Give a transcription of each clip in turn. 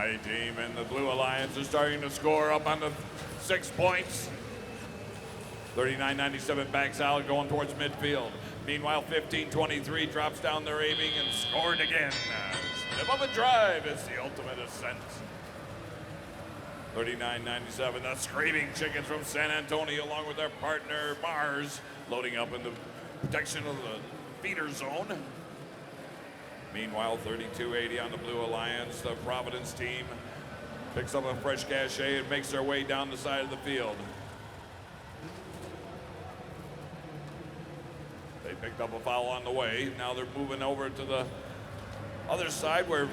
White team and the Blue Alliance are starting to score up on the 6 points. 39-97 backs out, going towards midfield. Meanwhile, 15-23 drops down their aiming and scored again. Step up and drive is the ultimate ascent. 39-97, the Screaming Chickens from San Antonio, along with their partner Mars, loading up in the protection of the feeder zone. Meanwhile, 32-80 on the Blue Alliance. The Providence team picks up a fresh cachet and makes their way down the side of the field. They picked up a foul on the way. Now they're moving over to the other side where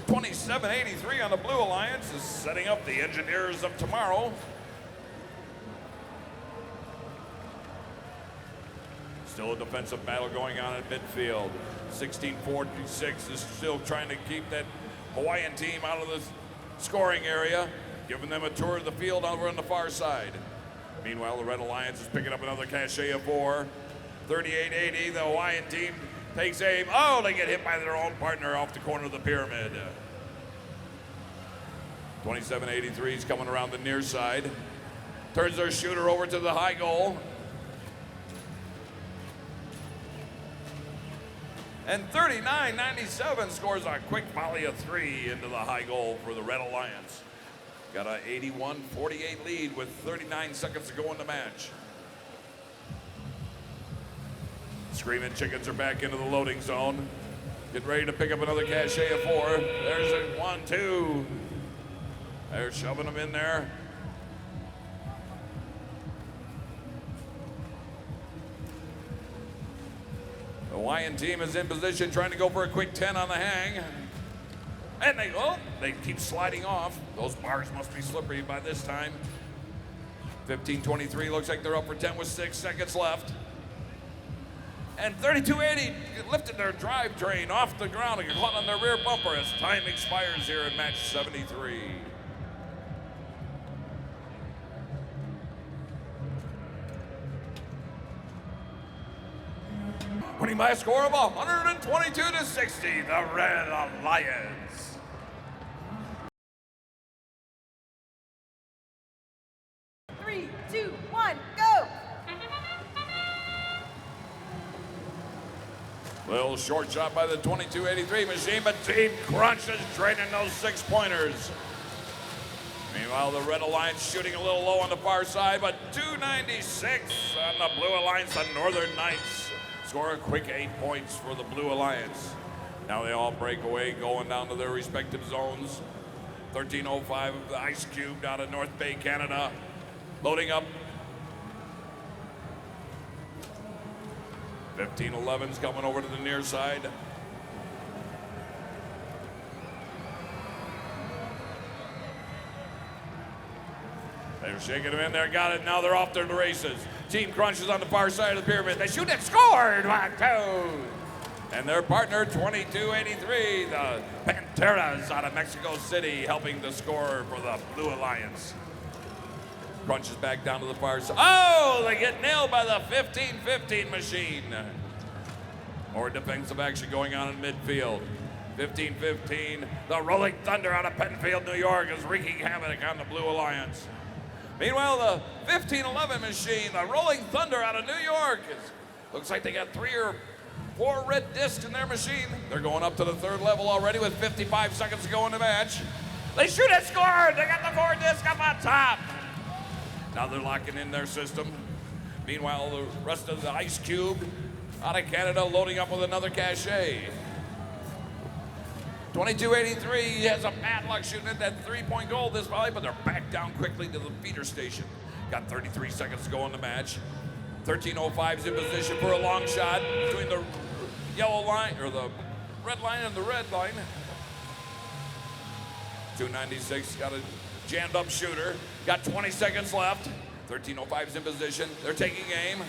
27-83 on the Blue Alliance is setting up the Engineers of tomorrow. Still a defensive battle going on at midfield. 16-46 is still trying to keep that Hawaiian team out of the scoring area, giving them a tour of the field over on the far side. Meanwhile, the Red Alliance is picking up another cachet of 4. 38-80, the Hawaiian team takes aim. Oh, they get hit by their own partner off the corner of the pyramid. 27-83 is coming around the near side. Turns their shooter over to the high goal. And 39-97 scores a quick volley of 3 into the high goal for the Red Alliance. Got an 81-48 lead with 39 seconds to go in the match. Screaming Chickens are back into the loading zone. Get ready to pick up another cachet of 4. There's a 1, 2. They're shoving them in there. The Hawaiian team is in position, trying to go for a quick 10 on the hang. And they keep sliding off. Those bars must be slippery by this time. 15-23, looks like they're up for 10 with 6 seconds left. And 32-80 lifted their drivetrain off the ground and got caught on their rear bumper as time expires here in match 73. Winning by a score of 122-60, the Red Alliance. Three, 2, 1, go! Little short shot by the 22-83 machine, but Team Crunch is draining those 6-pointers. Meanwhile, the Red Alliance shooting a little low on the far side, but 296 on the Blue Alliance. The Northern Knights score a quick 8 points for the Blue Alliance. Now they all break away, going down to their respective zones. 13:05 of the Ice Cube out of North Bay, Canada, loading up. 15-11's coming over to the near side. They're shaking them in there, got it, now they're off to the races. Team Crunch is on the far side of the pyramid. They shoot it, scored, 1, 2. And their partner, 22-83, the Panteras out of Mexico City, helping to score for the Blue Alliance. Crunch is back down to the far side. Oh, they get nailed by the 15-15 machine. More defensive action going on in midfield. 15-15, the Rolling Thunder out of Penfield, New York is wreaking havoc on the Blue Alliance. Meanwhile, the 15-11 machine, the Rolling Thunder out of New York, looks like they got 3 or 4 red discs in their machine. They're going up to the 3rd level already with 55 seconds to go in the match. They shoot it, scored! They got the 4 discs up on top. Now they're locking in their system. Meanwhile, the rest of the Ice Cube out of Canada loading up with another cachet. 22-83 has a bad luck shooting at that 3-point goal this volley, but they're back down quickly to the feeder station. Got 33 seconds to go in the match. 13:05's in position for a long shot between the yellow line, or the red line and the red line. 296 got a jammed up shooter. Got 20 seconds left. 13:05's in position. They're taking aim.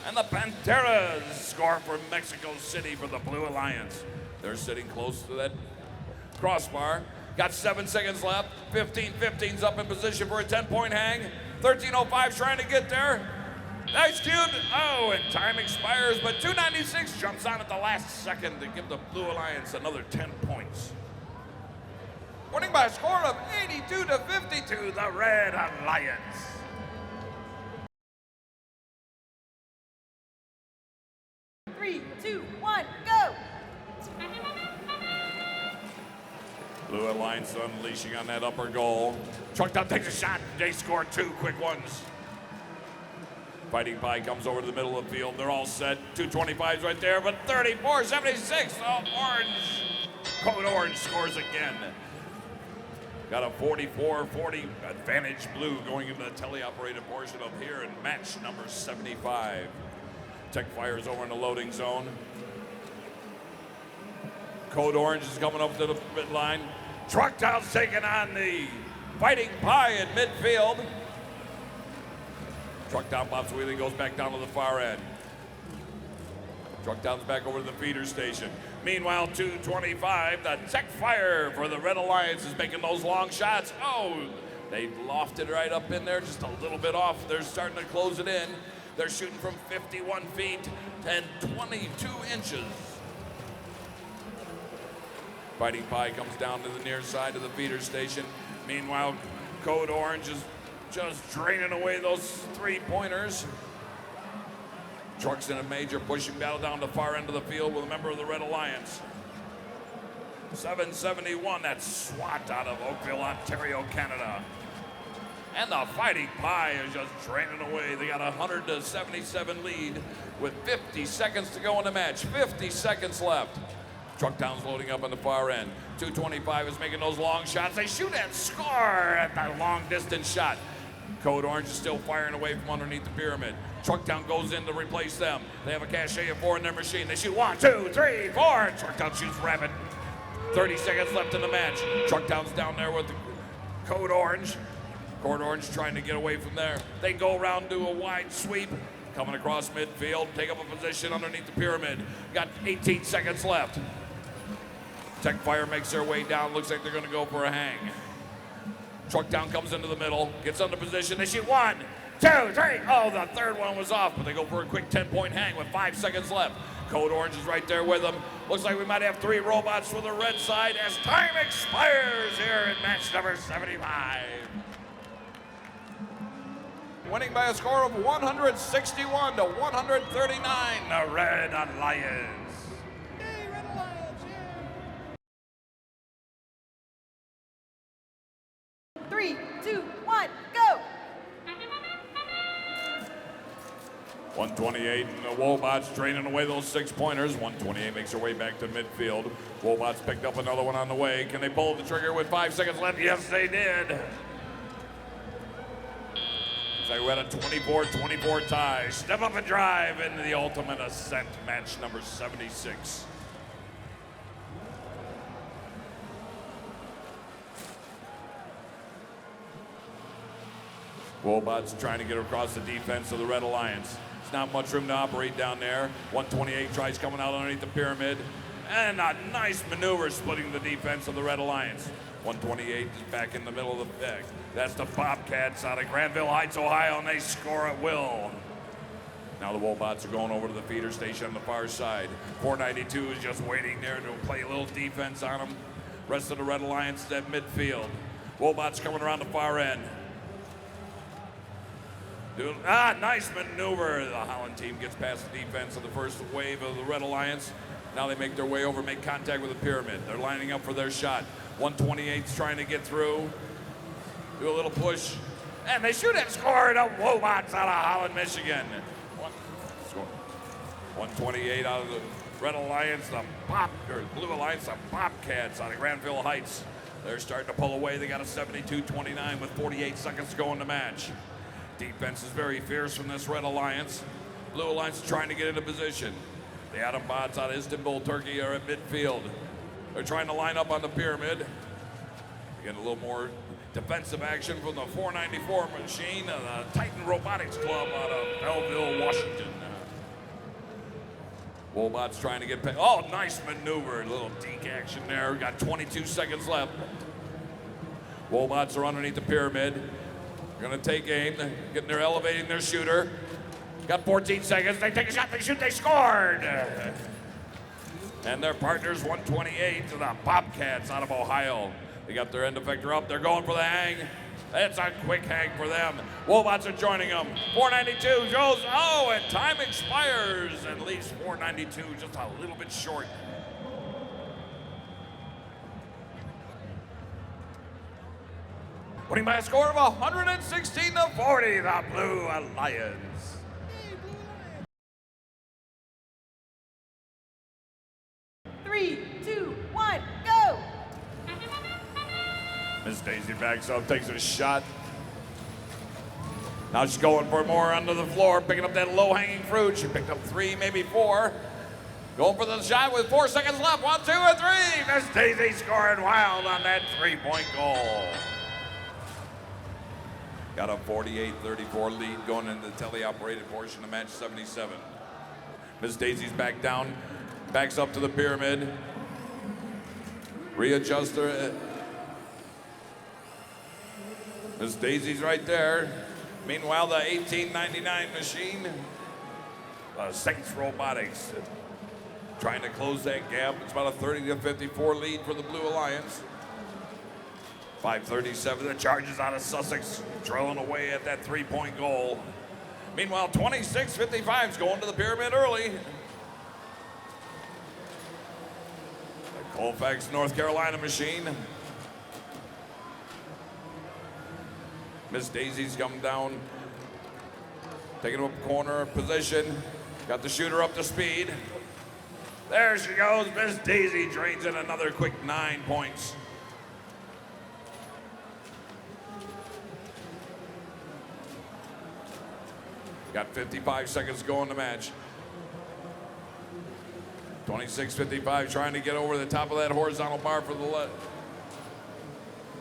And the Panteras score for Mexico City for the Blue Alliance. They're sitting close to that crossbar. Got 7 seconds left. 15-15's up in position for a 10-point hang. 13:05's trying to get there. Ice Cube, oh, and time expires, but 296 jumps on at the last second to give the Blue Alliance another 10 points. winning by a score of 82-52, the Red Alliance. Three, two, one, go! Blue Alliance unleashing on that upper goal. Truck Down takes a shot. They score 2 quick ones. Fighting Pie comes over to the middle of the field. They're all set. 225's right there, but 34-76. Oh, Orange. Code Orange scores again. Got a 44-40 advantage Blue going into the teleoperated portion of here in match number 75. Tech fires over in the loading zone. Code Orange is coming up to the midline. Truck Town's taking on the Fighting Pie in midfield. Truck Town pops wheelie, goes back down to the far end. Truck Town's back over to the feeder station. Meanwhile, 225, the Tech Fire for the Red Alliance is making those long shots. Oh, they lofted right up in there, just a little bit off. They're starting to close it in. They're shooting from 51 feet and 22 inches. Fighting Pie comes down to the near side of the feeder station. Meanwhile, Code Orange is just draining away those 3-pointers. Truck's in a major pushing battle down the far end of the field with a member of the Red Alliance. 771, that's SWAT out of Oakville, Ontario, Canada. And the Fighting Pie is just draining away. They got a 100-77 lead with 50 seconds to go in the match. 50 seconds left. Truck Town's loading up on the far end. 225 is making those long shots. They shoot and score at that long distance shot. Code Orange is still firing away from underneath the pyramid. Truck Town goes in to replace them. They have a cachet of 4 in their machine. They shoot 1, 2, 3, 4. Truck Town shoots rapid. 30 seconds left in the match. Truck Town's down there with the Code Orange. Code Orange trying to get away from there. They go around, do a wide sweep. Coming across midfield, take up a position underneath the pyramid. Got 18 seconds left. Tech Fire makes their way down. Looks like they're going to go for a hang. Truck Town comes into the middle, gets under position. They shoot 1, 2, 3. Oh, the third one was off, but they go for a quick 10-point hang with 5 seconds left. Code Orange is right there with them. Looks like we might have 3 robots for the red side as time expires here in match number 75. Winning by a score of 161 to 139, the Red Alliance. Yay, Red Alliance, yeah! 3, 2, 1, go! 128, and the Wobots draining away those 6-pointers. 128 makes her way back to midfield. Wobots picked up another one on the way. Can they pull the trigger with 5 seconds left? Yes, they did. So we're at a 24-24 tie. Step up and drive into the ultimate ascent, match number 76. Wobots trying to get across the defense of the Red Alliance. There's not much room to operate down there. 128 tries coming out underneath the pyramid. And a nice maneuver splitting the defense of the Red Alliance. 128 is back in the middle of the deck. That's the Bobcats out of Granville Heights, Ohio, and they score at will. Now the Wobots are going over to the feeder station on the far side. 492 is just waiting there to play a little defense on them. Rest of the Red Alliance is at midfield. Wobots coming around the far end. Nice maneuver. The Holland team gets past the defense of the first wave of the Red Alliance. Now they make their way over, make contact with the pyramid. They're lining up for their shot. 128's trying to get through. Do a little push. And they shoot and score. The Wobots out of Holland, Michigan. 128 out of the Red Alliance, Blue Alliance, the Bobcats out of Granville Heights. They're starting to pull away. They got a 72-29 with 48 seconds to go in the match. Defense is very fierce from this Red Alliance. Blue Alliance is trying to get into position. The Adam Bots out of Istanbul, Turkey are at midfield. They're trying to line up on the pyramid. Get a little more defensive action from the 494 machine, the Titan Robotics Club out of Belleville, Washington. Wobots trying to get past. Oh, nice maneuver. A little deke action there. Got 22 seconds left. Wobots are underneath the pyramid. They're going to take aim. They're elevating their shooter. Got 14 seconds. They take a shot. They shoot. They scored. And their partners, 128 to the Bobcats out of Ohio. They got their end effector up. They're going for the hang. It's a quick hang for them. Wobots are joining them. 492 goes. Oh, and time expires and leaves 492 just a little bit short. Winning by a score of 116 to 40, the Blue Alliance. Three, two, one, go! Miss Daisy backs up, takes a shot. Now she's going for more under the floor, picking up that low-hanging fruit. She picked up 3, maybe 4. Going for the shot with 4 seconds left. 1, 2, and 3. Miss Daisy scoring wild on that 3-point goal. Got a 48-34 lead going into the teleoperated portion of match 77. Miss Daisy's back down, backs up to the pyramid. Readjusts her. Miss Daisy's right there. Meanwhile, the 1899 machine, Saints Robotics, trying to close that gap. It's about a 30-54 lead for the Blue Alliance. 5:37, the Chargers out of Sussex, trailing away at that 3-point goal. Meanwhile, 26-55's going to the pyramid early. The Colfax, North Carolina machine. Miss Daisy's come down, taking up corner position. Got the shooter up to speed. There she goes. Miss Daisy drains in another quick 9 points. Got 55 seconds to go in the match. 26-55, trying to get over the top of that horizontal bar for the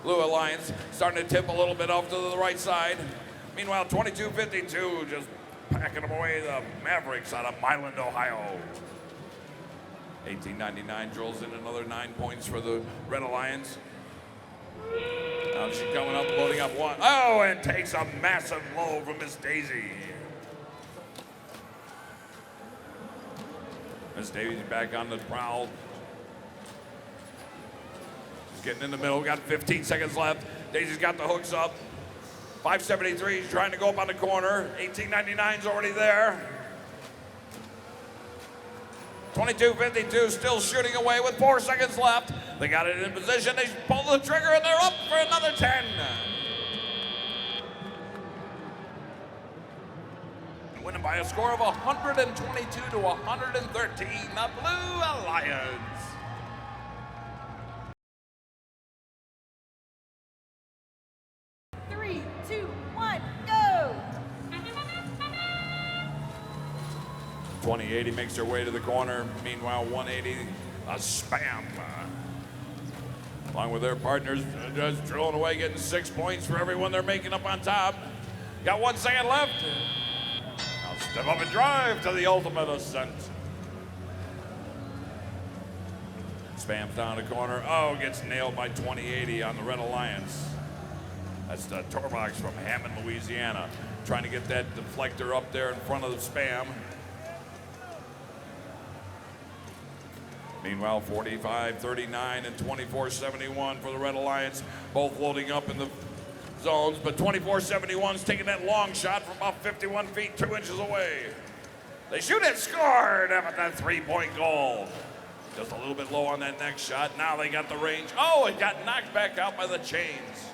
Blue Alliance. Starting to tip a little bit off to the right side. Meanwhile, 22-52, just packing them away, the Mavericks out of Milan, Ohio. 1899 drills in another 9 points for the Red Alliance. Now she's coming up, loading up 1. Oh, and takes a massive blow from Miss Daisy. Miss Daisy back on the prowl. She's getting in the middle, got 15 seconds left. Daisy's got the hooks up. 573, she's trying to go up on the corner. 1899's already there. 22-52, still shooting away with 4 seconds left. They got it in position, they pull the trigger, and they're up for another 10. Winning by a score of 122 to 113, the Blue Alliance. Three, two, one, go! 2080 makes her way to the corner. Meanwhile, 180, a spam. Along with their partners, just drilling away, getting 6 points for everyone they're making up on top. Got 1 second left. Now step up and drive to the ultimate ascent. Spams down the corner. Oh, gets nailed by 2080 on the Red Alliance. That's the Torbox from Hammond, Louisiana. Trying to get that deflector up there in front of the spam. Meanwhile, 45, 39, and 24-71 for the Red Alliance, both loading up in the zones, but 24-71's taking that long shot from about 51 feet, 2 inches away. They shoot it, scored at that 3-point goal. Just a little bit low on that next shot. Now they got the range. Oh, it got knocked back out by the chains.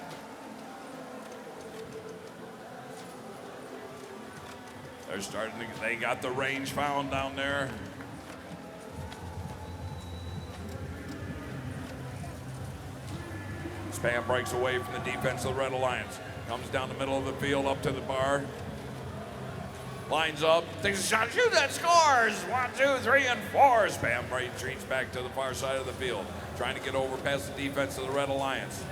They're starting to, they got the range found down there. Spam breaks away from the defense of the Red Alliance. Comes down the middle of the field up to the bar. Lines up, takes a shot, shoots that, scores! 1, 2, 3, and 4. Spam retreats back to the far side of the field, trying to get over past the defense of the Red Alliance.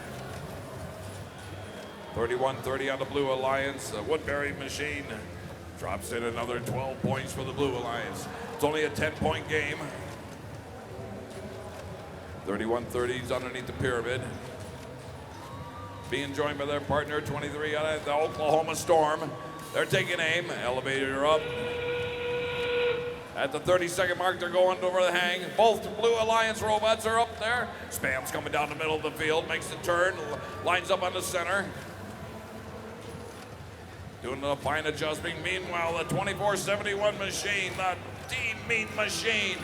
31-30 on the Blue Alliance. The Woodbury machine drops in another 12 points for the Blue Alliance. It's only a 10-point game. 31-30's underneath the pyramid. Being joined by their partner, 23 out of the Oklahoma Storm. They're taking aim, elevated her up. At the 30-second mark, they're going over the hang. Both Blue Alliance robots are up there. Spam's coming down the middle of the field, makes the turn, lines up on the center. Doing the fine adjusting. Meanwhile, the 2471 machine, the Team Mean machine,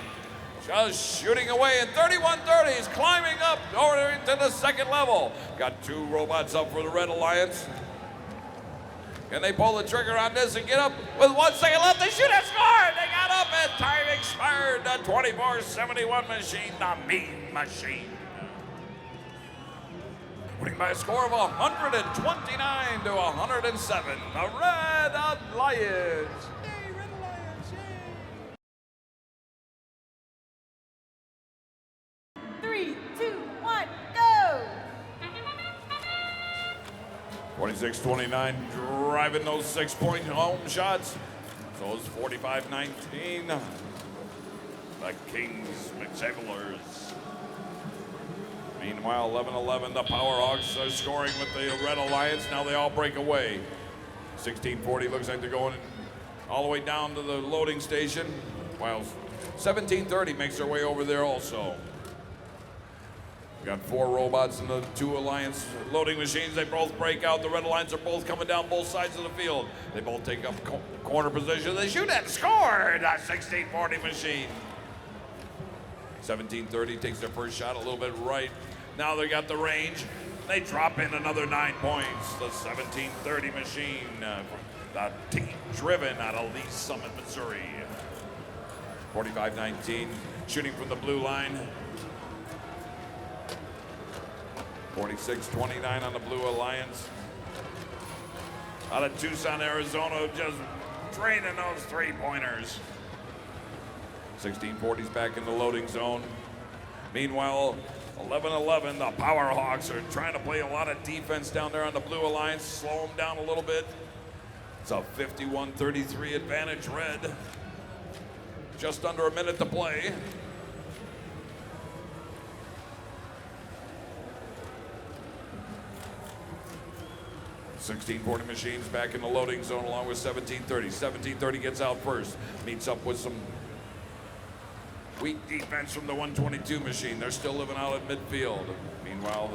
just shooting away. And 3130 is climbing up over into the second level. Got two robots up for the Red Alliance. Can they pull the trigger on this and get up with 1 second left? They shoot and score! They got up and time expired. The 2471 machine, the Mean machine. Winning by a score of 129 to 107. The Red Alliance. Yay, Red Alliance, yay! 3, 2, 1, go! 26-29, driving those 6-point home shots. So it's 45-19. The Kings McSavelers. Meanwhile, 11-11, the Powerhawks are scoring with the Red Alliance. Now they all break away. 1640 looks like they're going all the way down to the loading station, while 1730 makes their way over there also. We got 4 robots in the 2 Alliance loading machines. They both break out. The Red Alliance are both coming down both sides of the field. They both take up corner position. They shoot and score. The 1640 machine. 1730 takes their first shot a little bit right. Now they got the range. They drop in another 9 points. The 1730 machine, the team driven out of Lee Summit, Missouri. 45-19, shooting from the blue line. 46-29 on the Blue Alliance. Out of Tucson, Arizona, just draining those 3-pointers. 1640's back in the loading zone. Meanwhile, 11-11, the Powerhawks are trying to play a lot of defense down there on the Blue Alliance, slow them down a little bit. It's a 51-33 advantage, Red. Just under a minute to play. $1640 machines back in the loading zone along with 1730. 1730 gets out first, meets up with some weak defense from the 122 machine. They're still living out at midfield. Meanwhile,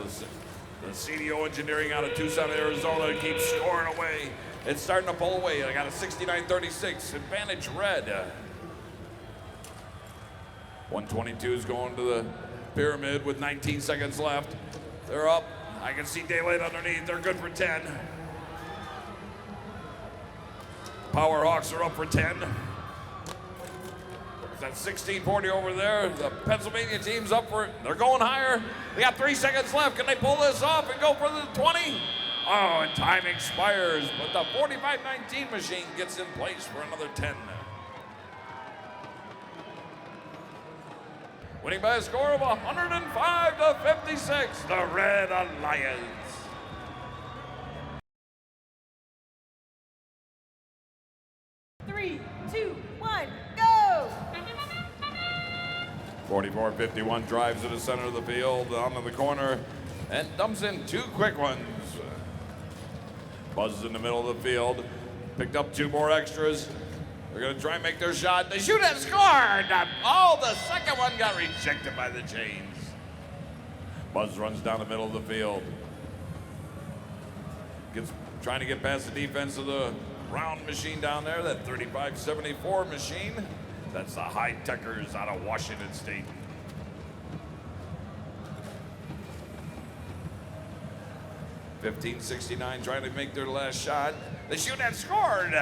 the CDO Engineering out of Tucson, Arizona keeps scoring away. It's starting to pull away. I got a 69-36 advantage, Red. 122 is going to the pyramid with 19 seconds left. They're up. I can see daylight underneath. They're good for 10. Powerhawks are up for 10. That 1640 over there. The Pennsylvania team's up for it. They're going higher. They got 3 seconds left. Can they pull this off and go for the 20? Oh, and time expires. But the 45-19 machine gets in place for another 10. Winning by a score of 105 to 56, the Red Alliance. Three, two, one, go! 44-51 drives to the center of the field, onto the corner, and dumps in 2 quick ones. Buzzes in the middle of the field, picked up 2 more extras. They're going to try and make their shot. They shoot and score! Oh, the second one got rejected by the chains. Buzz runs down the middle of the field. Trying to get past the defense of the round machine down there, that 3574 machine. That's the high-techers out of Washington State. $15.69 trying to make their last shot. They shoot and scored!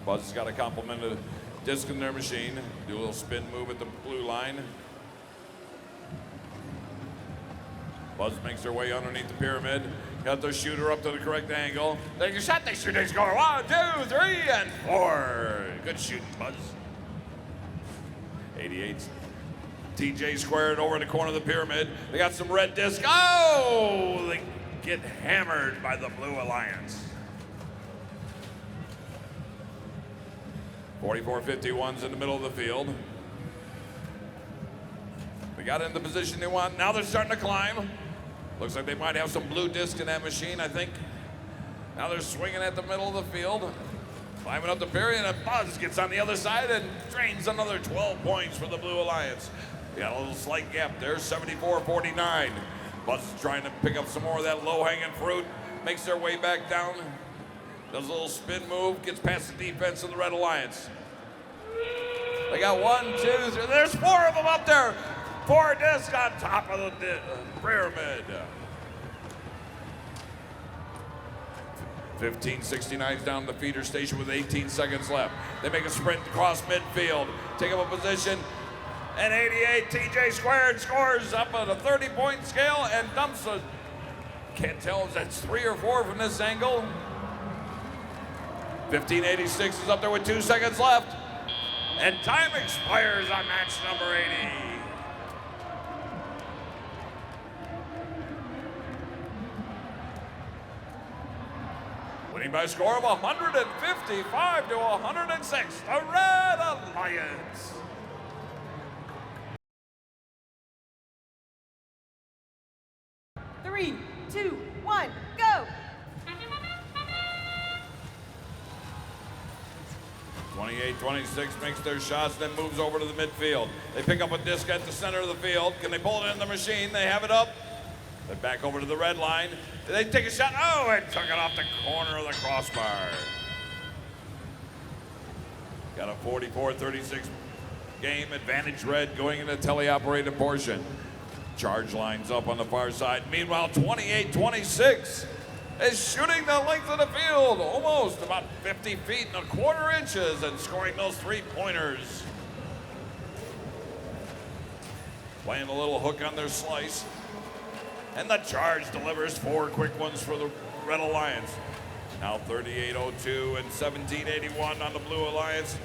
Buzz has got to compliment a disc in their machine. Do a little spin move at the blue line. Buzz makes their way underneath the pyramid. Got their shooter up to the correct angle. They get shot, they shoot, they score. 1, 2, 3, and 4. Good shooting, Buzz. 88. TJ squared over in the corner of the pyramid. They got some red disc. Oh! They get hammered by the Blue Alliance. 44-51's in the middle of the field. They got in the position they want. Now they're starting to climb. Looks like they might have some blue disc in that machine, I think. Now they're swinging at the middle of the field. Climbing up the period, and Buzz gets on the other side and drains another 12 points for the Blue Alliance. They got a little slight gap there, 74-49. Buzz is trying to pick up some more of that low-hanging fruit, makes their way back down, does a little spin move, gets past the defense of the Red Alliance. They got 1, 2, 3, there's 4 of them up there. 4 discs on top of the pyramid. 1569's down the feeder station with 18 seconds left. They make a sprint across midfield, take up a position, and 88 TJ Squared scores up at a 30-point scale and dumps a, can't tell if that's 3 or 4 from this angle. 1586 is up there with 2 seconds left, and time expires on match number 80. Winning by a score of 155 to 106, the Red Alliance. Three, 2, 1, go! 28-26 makes their shots, then moves over to the midfield. They pick up a disc at the center of the field. Can they pull it in the machine? They have it up. They're back over to the red line. They take a shot. Oh, and took it off the corner of the crossbar. Got a 44-36 game. Advantage red going into teleoperated portion. Charge lines up on the far side. Meanwhile, 28-26 is shooting the length of the field, almost about 50 feet and a quarter inches, and scoring those 3-pointers. Playing a little hook on their slice. And the Charge delivers 4 quick ones for the Red Alliance. Now 38-02 and 17-81 on the Blue Alliance.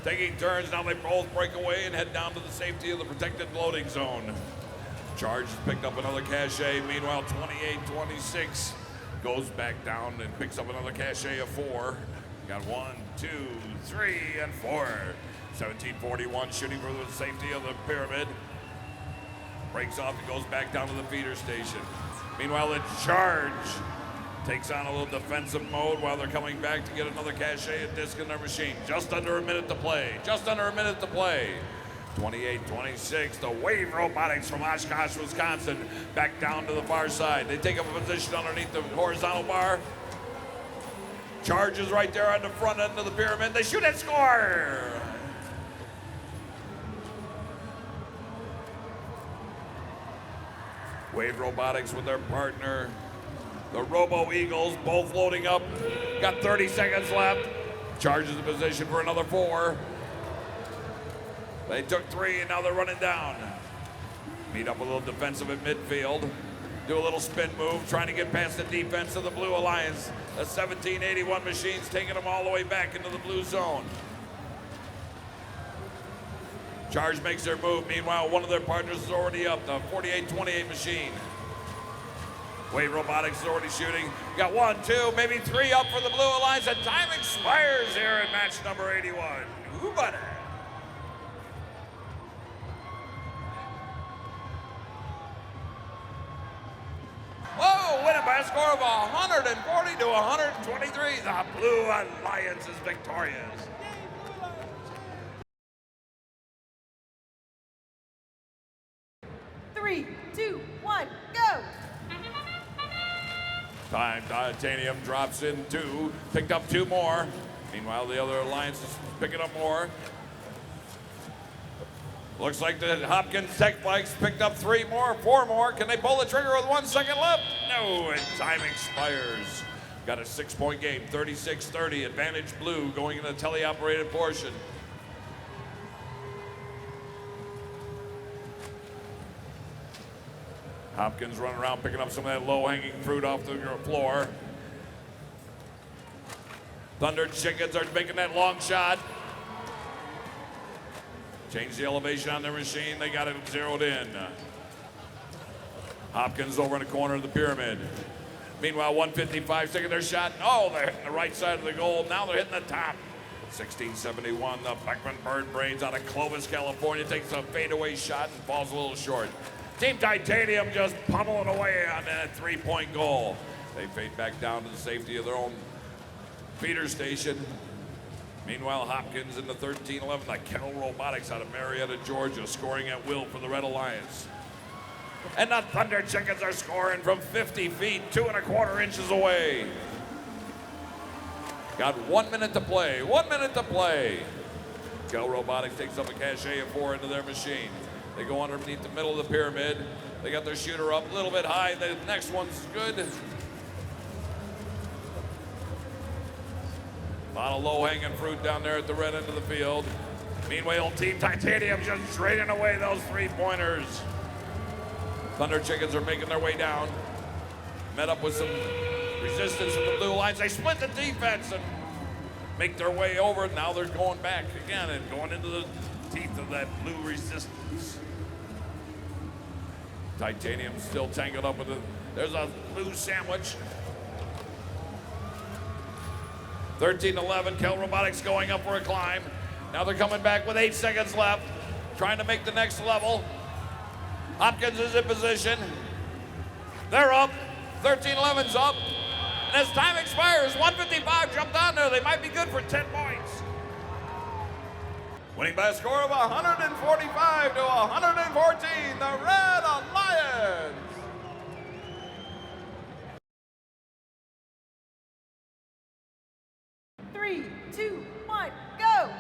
Taking turns, now they both break away and head down to the safety of the protected loading zone. Charge has picked up another cachet. Meanwhile, 28-26 goes back down and picks up another cachet of 4. Got 1, 2, 3, and 4. 17-41 shooting for the safety of the pyramid. Breaks off and goes back down to the feeder station. Meanwhile, the Charge takes on a little defensive mode while they're coming back to get another cachet of disc in their machine. Just under a minute to play. Just under a minute to play. 28-26, the Wave Robotics from Oshkosh, Wisconsin, back down to the far side. They take up a position underneath the horizontal bar. Charge is right there on the front end of the pyramid. They shoot and score! Wave Robotics with their partner, the Robo Eagles, both loading up. Got 30 seconds left. Charge is in position for another 4. They took 3 and now they're running down. Meet up a little defensive at midfield. Do a little spin move, trying to get past the defense of the Blue Alliance. The 1781 machines taking them all the way back into the blue zone. Charge makes their move. Meanwhile, one of their partners is already up, the 4828 machine. Wave Robotics is already shooting. Got 1, 2, maybe 3 up for the Blue Alliance, and time expires here in match number 81. Ooh, buddy. Whoa, winning by a score of 140 to 123. The Blue Alliance is victorious. Three, 2, 1, go! Time Titanium drops in 2, picked up 2 more. Meanwhile, the other alliance is picking up more. Looks like the Hopkins Tech Bikes picked up 3 more, 4 more. Can they pull the trigger with 1 second left? No, and time expires. Got a 6-point game, 36-30, advantage blue going into the teleoperated portion. Hopkins running around picking up some of that low-hanging fruit off the floor. Thunder Chickens are making that long shot. Change the elevation on their machine. They got it zeroed in. Hopkins over in the corner of the pyramid. Meanwhile, 155 taking their shot. Oh, they're hitting the right side of the goal. Now they're hitting the top. 1671, the Beckman Bird Brains out of Clovis, California, takes a fadeaway shot and falls a little short. Team Titanium just pummeling away on that 3-point goal. They fade back down to the safety of their own feeder station. Meanwhile, Hopkins in the 13-11, the Kell Robotics out of Marietta, Georgia, scoring at will for the Red Alliance. And the Thunder Chickens are scoring from 50 feet, 2¼ inches away. Got 1 minute to play, 1 minute to play. Kell Robotics takes up a cachet of 4 into their machine. They go underneath the middle of the pyramid. They got their shooter up a little bit high. The next one's good. A lot of low-hanging fruit down there at the red end of the field. Meanwhile, Team Titanium just draining away those 3-pointers. Thunder Chickens are making their way down. Met up with some resistance from the Blue Alliance. They split the defense and make their way over. Now they're going back again and going into the teeth of that blue resistance. Titanium still tangled up with it. There's a blue sandwich. 13-11, Kell Robotics going up for a climb. Now they're coming back with 8 seconds left, trying to make the next level. Hopkins is in position. They're up. 13-11's up. And as time expires, 155 jumped on there. They might be good for 10 points. Winning by a score of 145 to 114, the Red Alliance. Three, two, one, go!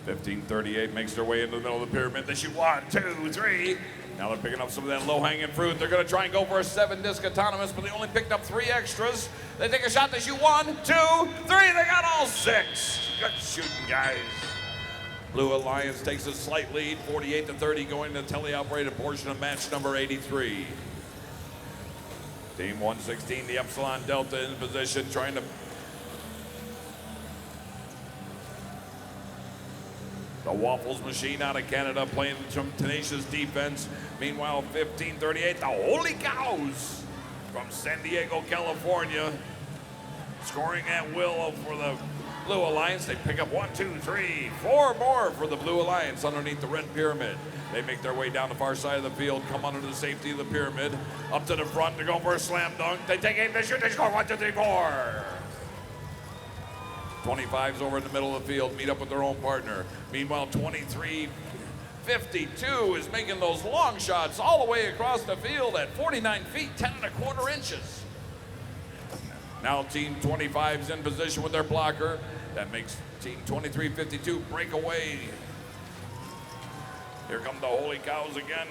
15:38 makes their way into the middle of the pyramid. They shoot 1, 2, 3. Now they're picking up some of that low-hanging fruit. They're going to try and go for a 7-disc autonomous, but they only picked up 3 extras. They take a shot. They shoot 1, 2, 3. They got all 6. Good shooting, guys. Blue Alliance takes a slight lead, 48-30, going to the teleoperated portion of match number 83. Team 116, the Epsilon Delta in position, trying to... The Waffles machine out of Canada playing some tenacious defense. Meanwhile, 15:38, the Holy Cows from San Diego, California, scoring at will for the Blue Alliance. They pick up 1, 2, 3, 4 more for the Blue Alliance underneath the red pyramid. They make their way down the far side of the field, come under the safety of the pyramid, up to the front to go for a slam dunk. They take aim, they shoot, they score 1, 2, 3, 4. 25's over in the middle of the field, meet up with their own partner. Meanwhile, 23-52 is making those long shots all the way across the field at 49 feet, 10¼ inches. Now Team 25's in position with their blocker. That makes Team 23-52 break away. Here come the Holy Cows again.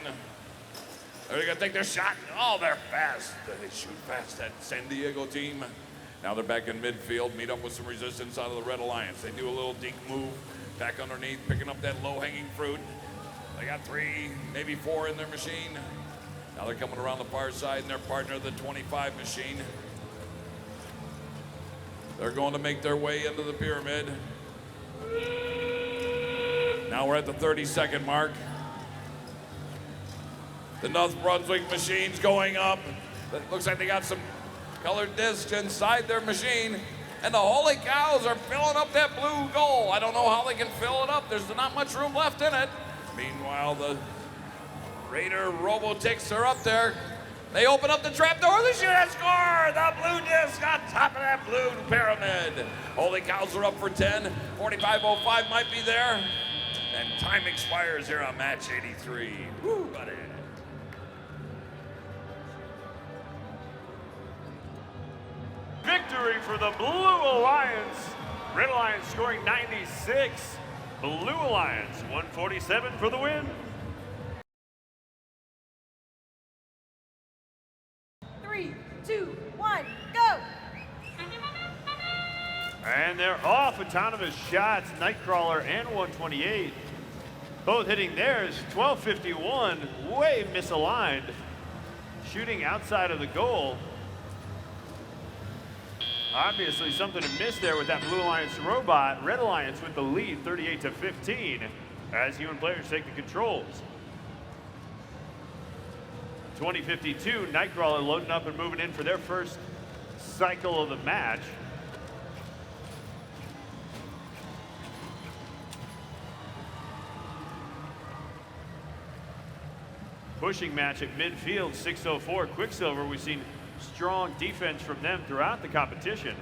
They're gonna take their shot. Oh, they're fast. They shoot fast, that San Diego team. Now they're back in midfield, meet up with some resistance out of the Red Alliance. They do a little deke move, back underneath, picking up that low-hanging fruit. They got 3, maybe 4 in their machine. Now they're coming around the far side, and their partner, the 25 machine. They're going to make their way into the pyramid. Now we're at the 30-second mark. The North Brunswick machine's going up. It looks like they got some colored discs inside their machine, and the Holy Cows are filling up that blue goal. I don't know how they can fill it up. There's not much room left in it. Meanwhile, the Raider Robotics are up there. They open up the trapdoor. They shoot and score. The blue disc on top of that blue pyramid. Holy Cows are up for 10. 45:05 might be there. And time expires here on match 83. Woo, buddy. Victory for the Blue Alliance. Red Alliance scoring 96. Blue Alliance 147 for the win. 3, 2, 1, go! And they're off autonomous shots, Nightcrawler and 128. Both hitting theirs, 12:51, way misaligned. Shooting outside of the goal. Obviously something to miss there with that Blue Alliance robot. Red Alliance with the lead, 38-15, as UN players take the controls. 20:52, Nightcrawler loading up and moving in for their first cycle of the match. Pushing match at midfield, 6:04. Quicksilver, we've seen strong defense from them throughout the competition.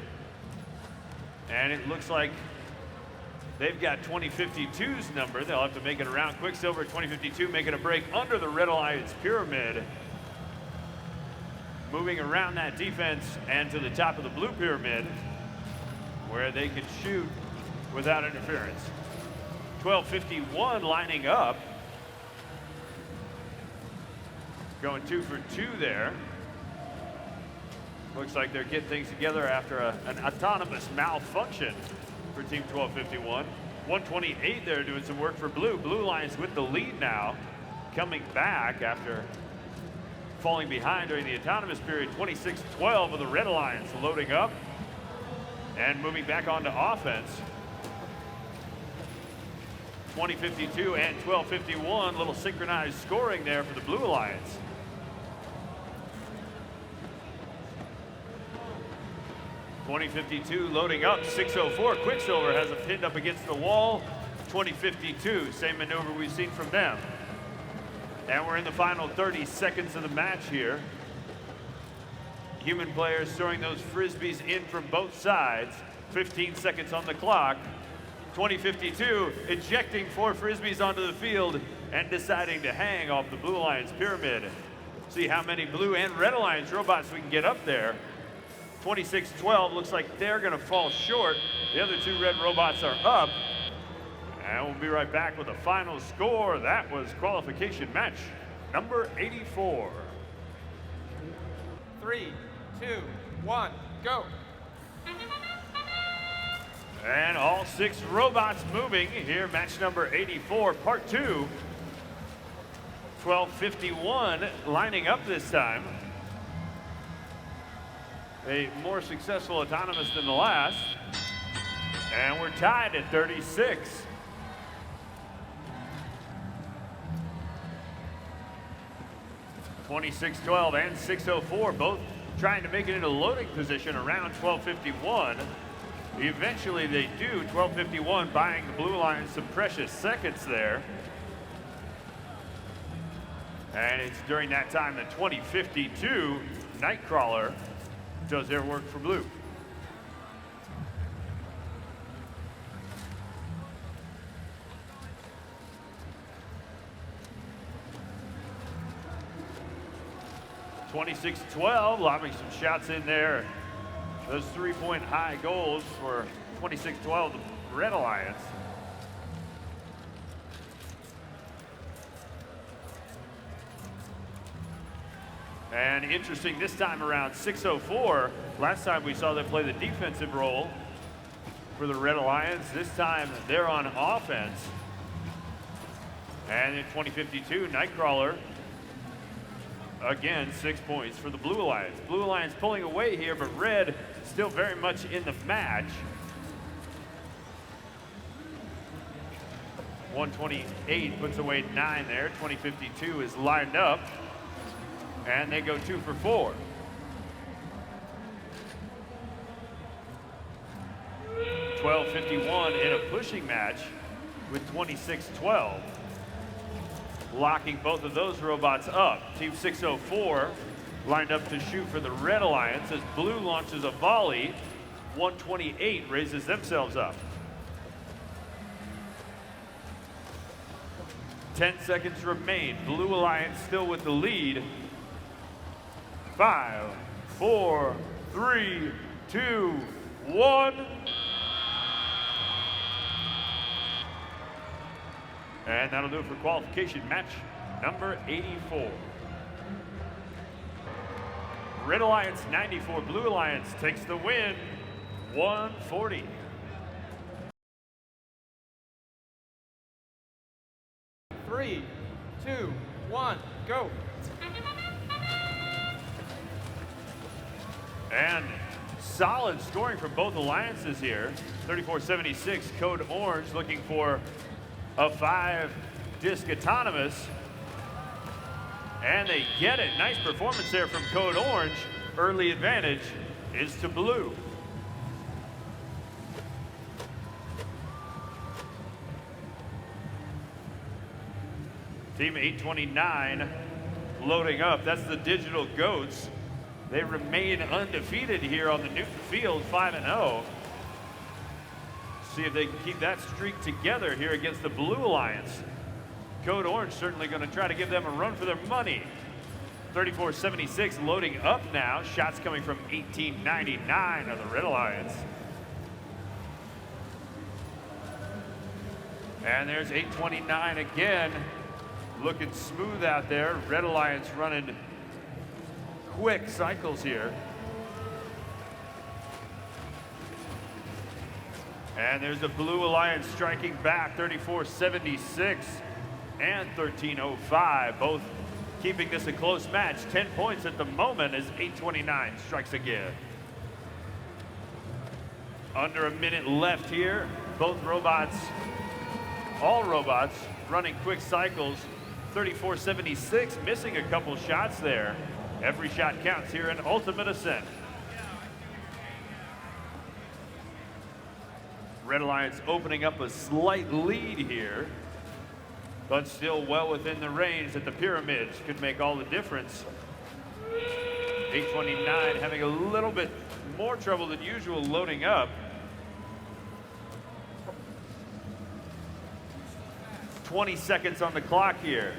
And it looks like they've got 2052's number. They'll have to make it around. Quicksilver 2052 making a break under the Red Alliance pyramid. Moving around that defense and to the top of the blue pyramid where they can shoot without interference. 1251 lining up. Going 2 for 2 there. Looks like they're getting things together after an autonomous malfunction for Team 1251. 128 there doing some work for blue. Blue Lions with the lead now. Coming back after falling behind during the autonomous period. 26-12 of the Red Alliance loading up and moving back onto offense. 2052 and 1251, little synchronized scoring there for the Blue Alliance. .2052 loading up, 604. Quicksilver has it pinned up against the wall. 2052, same maneuver we've seen from them. And we're in the final 30 seconds of the match here. Human players throwing those frisbees in from both sides. 15 seconds on the clock. 2052 ejecting 4 frisbees onto the field and deciding to hang off the Blue Alliance pyramid. See how many Blue and Red Alliance robots we can get up there. 26-12 looks like they're gonna fall short. The other 2 red robots are up. And we'll be right back with the final score. That was qualification match number 84. 3, 2, 1, go. And all 6 robots moving here, match number 84, part 2. 1251 lining up this time. A more successful autonomous than the last. And we're tied at 36. .2612 and 604 both trying to make it into loading position around 1251. Eventually they do. 1251 buying the Blue Lions some precious seconds there. And it's during that time that 2052 Nightcrawler does their work for blue. .2612 lobbing some shots in there. Those 3-point high goals for .2612, the Red Alliance. And interesting this time around, 604. Last time we saw them play the defensive role for the Red Alliance. This time they're on offense. And in 2052, Nightcrawler, again, 6 points for the Blue Alliance. Blue Alliance pulling away here, but Red still very much in the match. 128 puts away 9 there. 2052 is lined up. And they go 2 for 4. .1251 in a pushing match with 26-12. Locking both of those robots up. Team 604 lined up to shoot for the Red Alliance as Blue launches a volley. 128 raises themselves up. 10 seconds remain. Blue Alliance still with the lead. 5, 4, 3, 2, 1. And that'll do it for qualification match number 84. Red Alliance 94, Blue Alliance takes the win, 140. Three, 2, 1, go. And solid scoring from both alliances here. 34-76, Code Orange looking for a 5-disc autonomous. And they get it. Nice performance there from Code Orange. Early advantage is to Blue. Team 829 loading up. That's the Digital Goats. They remain undefeated here on the Newton field, 5-0. See if they can keep that streak together here against the Blue Alliance. Code Orange certainly going to try to give them a run for their money. 34-76 loading up now. Shots coming from 1899 of the Red Alliance. And there's 829 again. Looking smooth out there. Red Alliance running quick cycles here. And there's the Blue Alliance striking back, 34-76 and 13:05, both keeping this a close match. 10 points at the moment as 829 strikes again. Under a minute left here. Both robots, all robots, running quick cycles. 34-76, missing a couple shots there. Every shot counts here in Ultimate Ascent. Red Alliance opening up a slight lead here, but still well within the range that the pyramids could make all the difference. 829 having a little bit more trouble than usual loading up. 20 seconds on the clock here.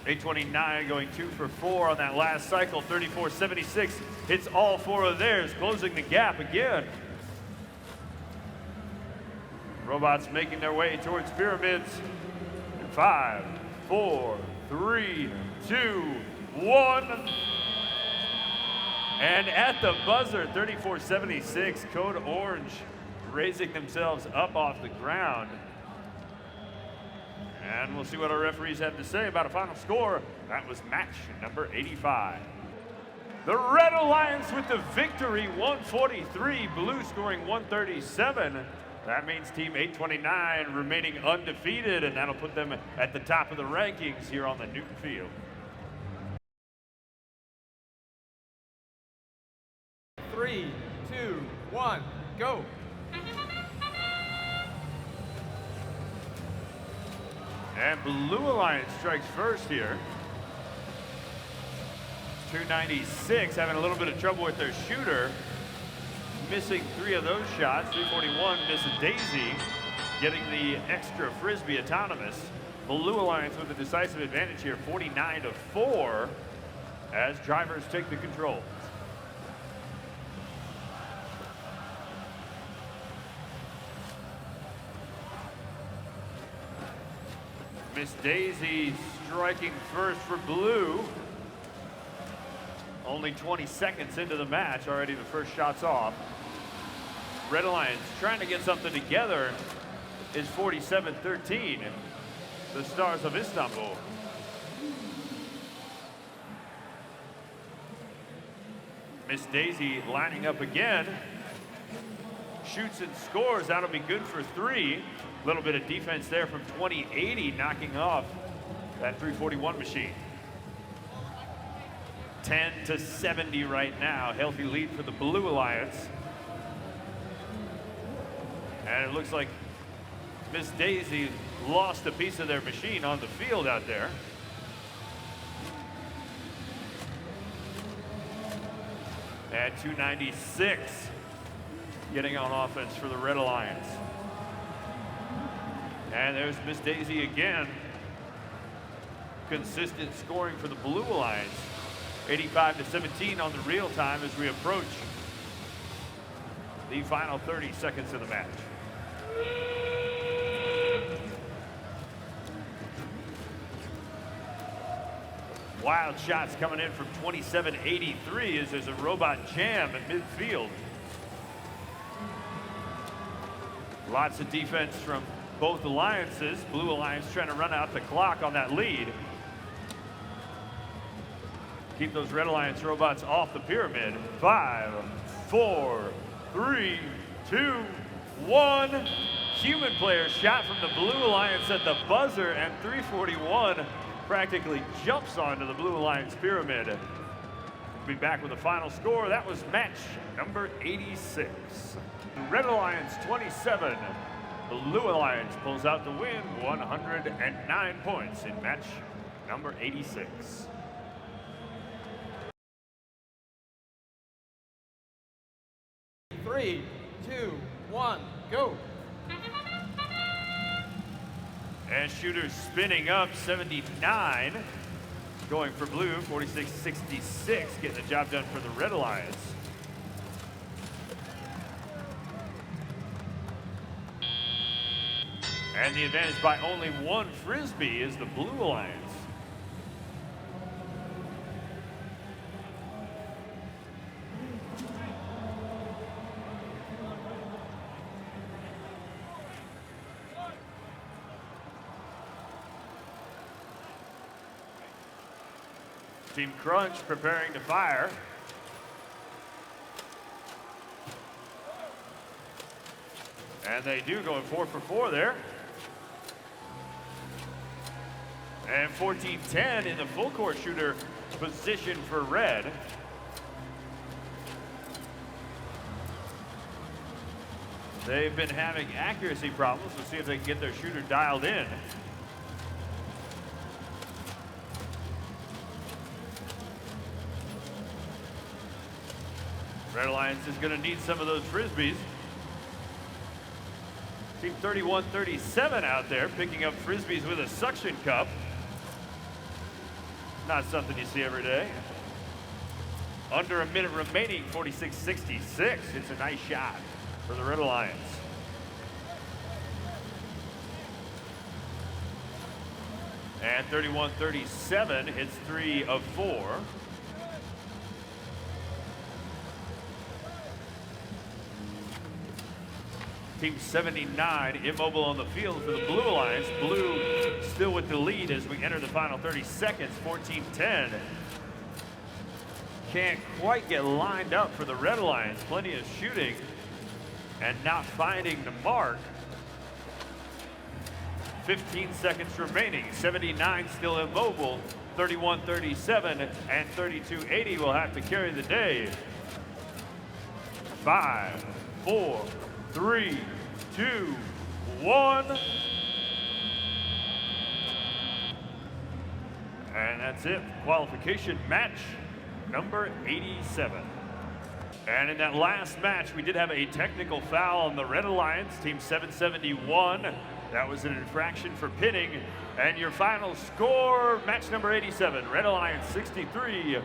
829 going 2 for 4 on that last cycle. 34-76 hits all 4 of theirs, closing the gap again. Robots making their way towards pyramids. 5, 4, 3, 2, 1. And at the buzzer, 34-76, Code Orange raising themselves up off the ground. And we'll see what our referees have to say about a final score. That was match number 85. The Red Alliance with the victory, 143, Blue scoring 137. That means Team 829 remaining undefeated, and that'll put them at the top of the rankings here on the Newton field. Three, 2, 1, go. And Blue Alliance strikes first here. 296 having a little bit of trouble with their shooter. Missing 3 of those shots. 341 misses Daisy, getting the extra frisbee autonomous. Blue Alliance with a decisive advantage here, 49-4, as drivers take the controls. Miss Daisy striking first for Blue. Only 20 seconds into the match, already the first shot's off. Red Alliance trying to get something together is 47-13, the Stars of Istanbul. Miss Daisy lining up again. Shoots and scores, that'll be good for 3. A little bit of defense there from 2080, knocking off that 341 machine. 10-70 right now, healthy lead for the Blue Alliance. And it looks like Miss Daisy lost a piece of their machine on the field out there. At 296, getting on offense for the Red Alliance. And there's Miss Daisy again. Consistent scoring for the Blue Alliance. 85-17 on the real time as we approach the final 30 seconds of the match. Wild shots coming in from 2783 as there's a robot jam at midfield. Lots of defense from both alliances. Blue Alliance trying to run out the clock on that lead. Keep those Red Alliance robots off the pyramid. 5, 4, 3, 2, 1. Human player shot from the Blue Alliance at the buzzer, and 341 practically jumps onto the Blue Alliance pyramid. We'll be back with a final score. That was match number 86. Red Alliance 27. Blue Alliance pulls out the win, 109 points in match number 86. 3, 2, 1, go. And shooters spinning up 79. Going for blue, 46-66, getting the job done for the Red Alliance. And the advantage by only one Frisbee is the Blue Alliance. Team Crunch preparing to fire. And they do, going 4 for 4 there. And 14-10 in the full court shooter position for red. They've been having accuracy problems. We'll see if they can get their shooter dialed in. Red Alliance is going to need some of those Frisbees. Team 31-37 out there picking up Frisbees with a suction cup. Not something you see every day. Under a minute remaining, 46-66. It's a nice shot for the Red Alliance. And 31-37 hits 3 of 4. Team 79 immobile on the field for the Blue Alliance. Blue still with the lead as we enter the final 30 seconds, 14-10. Can't quite get lined up for the Red Alliance. Plenty of shooting and not finding the mark. 15 seconds remaining. 79 still immobile. 31-37 and 32-80 will have to carry the day. 5, 4, 3, 2, 1. And that's it. Qualification match number 87. And in that last match, we did have a technical foul on the Red Alliance, Team 771. That was an infraction for pinning. And your final score, match number 87, Red Alliance 63,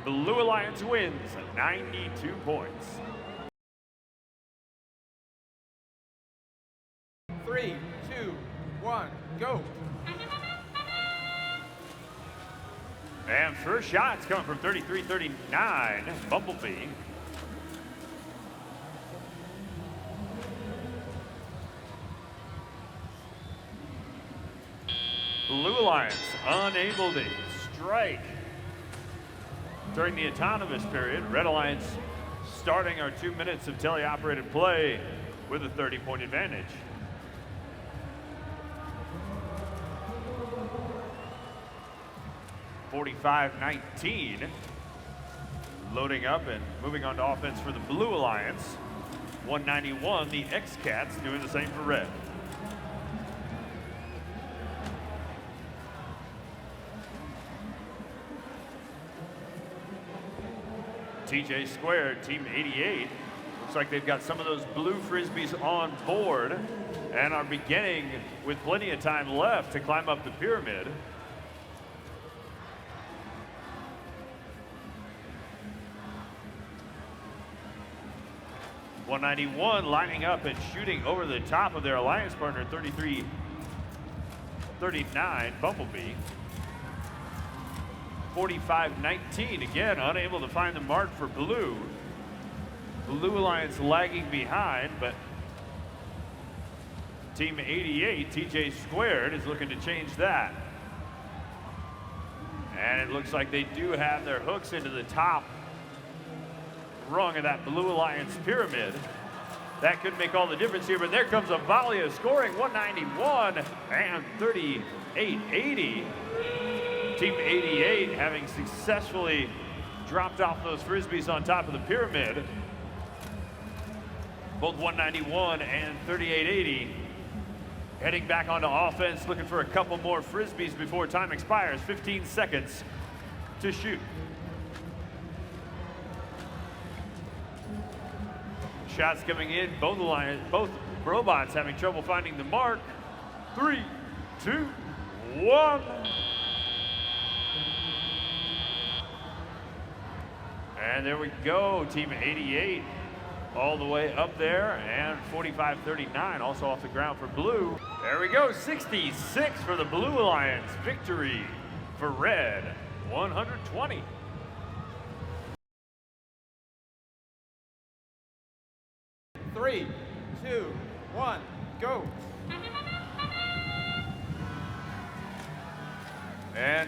Blue Alliance wins 92 points. 3, 2, 1, go. And first shot's coming from 33-39, Bumblebee. Blue Alliance unable to strike during the autonomous period. Red Alliance starting our 2 minutes of teleoperated play with a 30-point advantage. (45-19), loading up and moving on to offense for the Blue Alliance. 191, the X-Cats doing the same for red. TJ Squared, Team 88. Looks like they've got some of those blue Frisbees on board and are beginning with plenty of time left to climb up the pyramid. .191 lining up and shooting over the top of their alliance partner, 33-39, Bumblebee. 45-19, again, unable to find the mark for blue. Blue Alliance lagging behind, but Team 88, TJ Squared, is looking to change that. And it looks like they do have their hooks into the top rung of that Blue Alliance pyramid. That could make all the difference here, but there comes a volley of scoring, 191 and 38-80. Team 88 having successfully dropped off those Frisbees on top of the pyramid. Both 191 and 38-80. Heading back onto offense, looking for a couple more Frisbees before time expires. 15 seconds to shoot. shots coming in. Both robots having trouble finding the mark. 3, 2, 1. And there we go, Team 88 all the way up there, and 45-39 also off the ground for blue. There we go, 66 for the Blue Alliance. Victory for red, 120. Three, two, one, go. And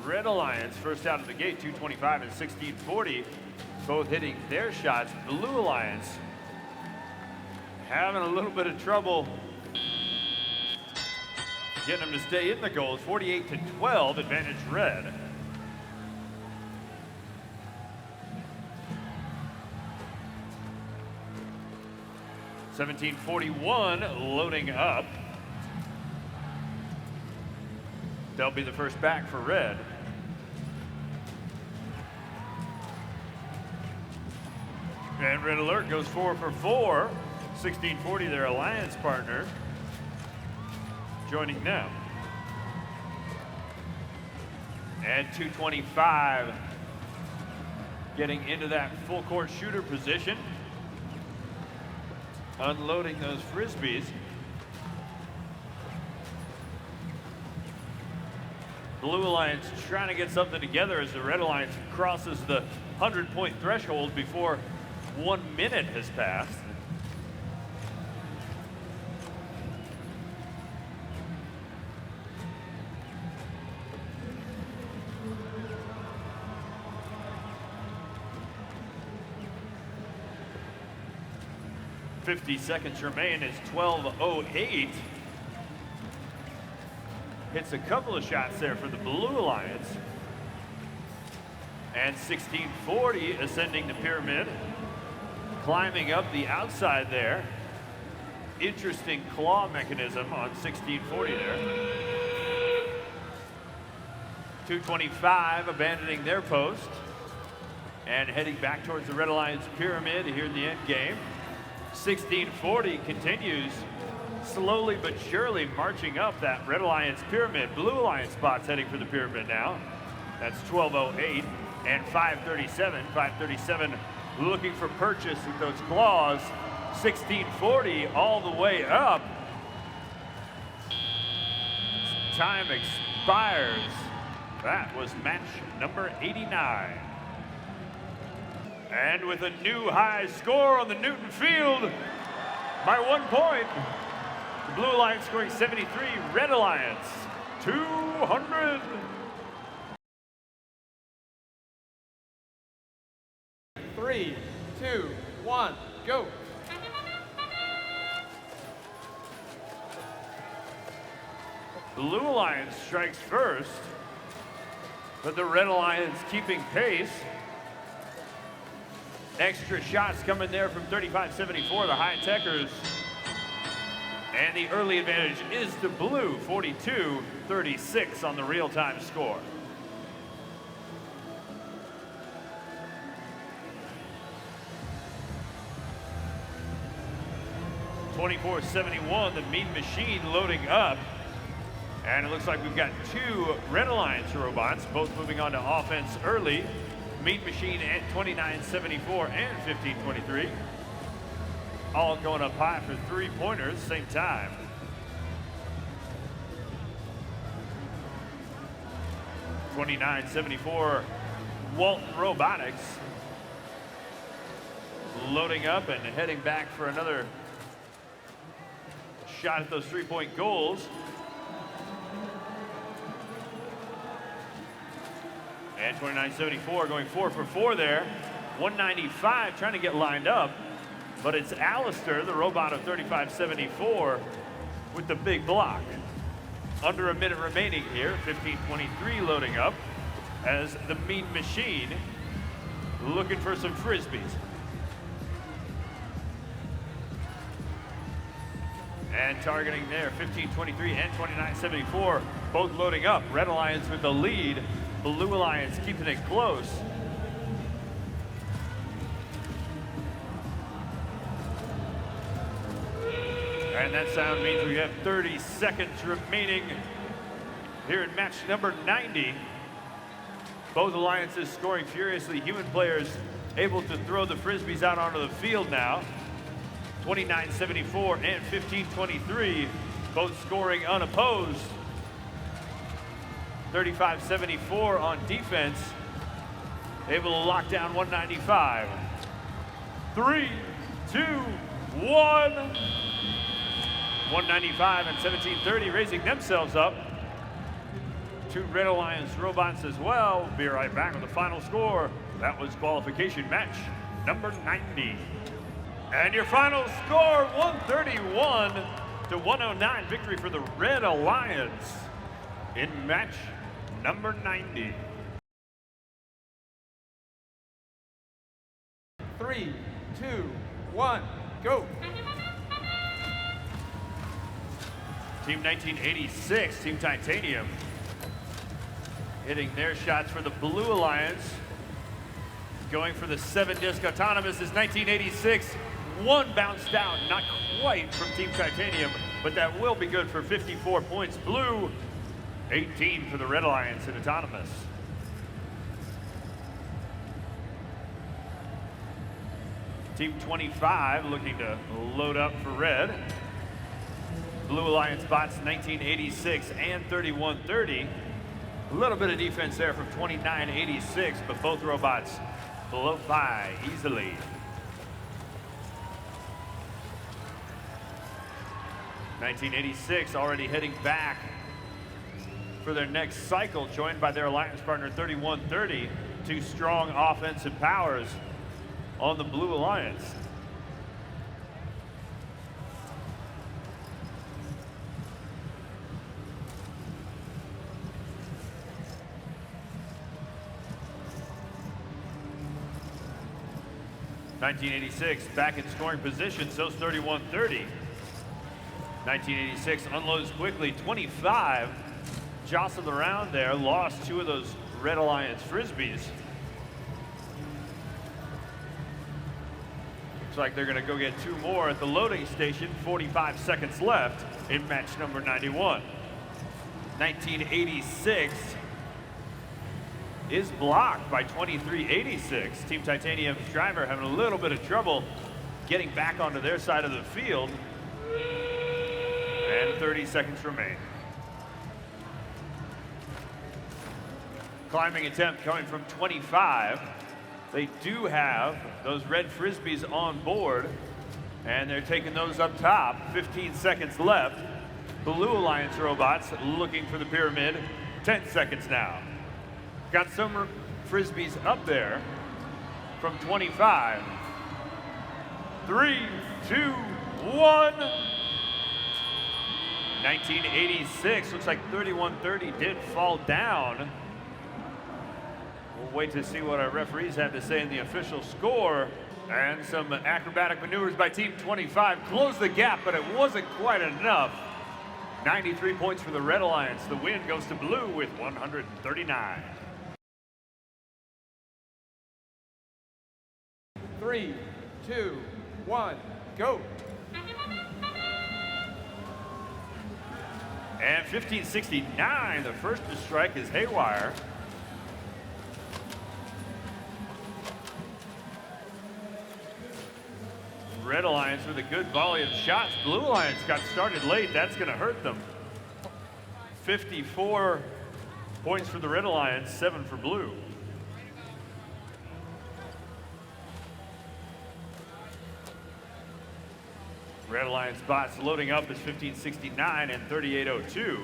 Red Alliance first out of the gate, 225 and 1640, both hitting their shots. Blue Alliance having a little bit of trouble getting them to stay in the goals. 48-12, advantage red. $17.41 loading up. They'll be the first back for red. And Red Alert goes 4 for 4. 1640, their alliance partner, joining them. And 225 getting into that full court shooter position, unloading those frisbees. Blue Alliance trying to get something together as the Red Alliance crosses the 100-point threshold before 1 minute has passed. .50 seconds remain. It's 12:08. Hits a couple of shots there for the Blue Alliance. And 1640 ascending the pyramid, climbing up the outside there. Interesting claw mechanism on 1640 there. 225 abandoning their post and heading back towards the Red Alliance pyramid here in the end game. 1640 continues slowly but surely marching up that Red Alliance pyramid. Blue Alliance spots heading for the pyramid now. That's 12:08 and 5:37. 5:37 looking for purchase with those claws. 1640 all the way up. Time expires. That was match number 89. And with a new high score on the Newton field by 1 point, the Blue Alliance scoring 73, Red Alliance 200. Three, two, one, go. Blue Alliance strikes first, but the Red Alliance keeping pace. Extra shots coming there from 35-74, the high-techers. And the early advantage is to blue, 42-36 on the real-time score. .24.71, the Mean Machine loading up. And it looks like we've got 2 Red Alliance robots, both moving on to offense early. Mean Machine at 29.74 and 15.23. All going up high for 3-pointers, same time. .29.74, Walton Robotics loading up and heading back for another shot at those 3-point goals. And 29.74 going 4 for 4 there. 195 trying to get lined up, but it's Alistair, the robot of 35.74, with the big block. Under a minute remaining here. 15.23 loading up as the Mean Machine looking for some frisbees. And targeting there, 15.23 and 29.74, both loading up. Red Alliance with the lead. Blue Alliance keeping it close. And that sound means we have 30 seconds remaining here in match number 90. Both alliances scoring furiously. Human players able to throw the Frisbees out onto the field now. 29-74 and 15-23, both scoring unopposed. 35-74 on defense. Able to lock down 195. 3, 2, 1. 195 and 1730 raising themselves up. Two Red Alliance robots as well. We'll be right back with the final score. That was qualification match number 90. And your final score, 131 to 109. Victory for the Red Alliance in match number 90. 3, 2, 1, go. Team 1986, Team Titanium, hitting their shots for the Blue Alliance. Going for the 7-disc autonomous is 1986. One bounced out, not quite from Team Titanium, but that will be good for 54 points. Blue, 18 for the Red Alliance in autonomous. Team 25 looking to load up for red. Blue Alliance bots 1986 and 3130. A little bit of defense there from 2986, but both robots below by easily. .1986 already heading back for their next cycle, joined by their alliance partner 3130. Two strong offensive powers on the Blue Alliance. .1986 back in scoring position, so's 3130. 1986 unloads quickly, 25 jostled around there, lost two of those Red Alliance Frisbees. Looks like they're gonna go get two more at the loading station, 45 seconds left in match number 91. 1986 is blocked by 2386. Team Titanium's driver having a little bit of trouble getting back onto their side of the field. And 30 seconds remain. Climbing attempt coming from 25. They do have those red Frisbees on board, and they're taking those up top. 15 seconds left. Blue Alliance robots looking for the pyramid. 10 seconds now. Got some Frisbees up there from 25. 3, 2, 1. 1986, looks like 3130 did fall down. We'll wait to see what our referees have to say in the official score. And some acrobatic maneuvers by Team 25 closed the gap, but it wasn't quite enough. 93 points for the Red Alliance. The win goes to Blue with 139. 3, 2, 1, go. And 1569, the first to strike is Haywire. Red Alliance with a good volley of shots. Blue Alliance got started late. That's going to hurt them. 54 points for the Red Alliance, 7 for Blue. Red Alliance bots loading up is 1569 and 3802.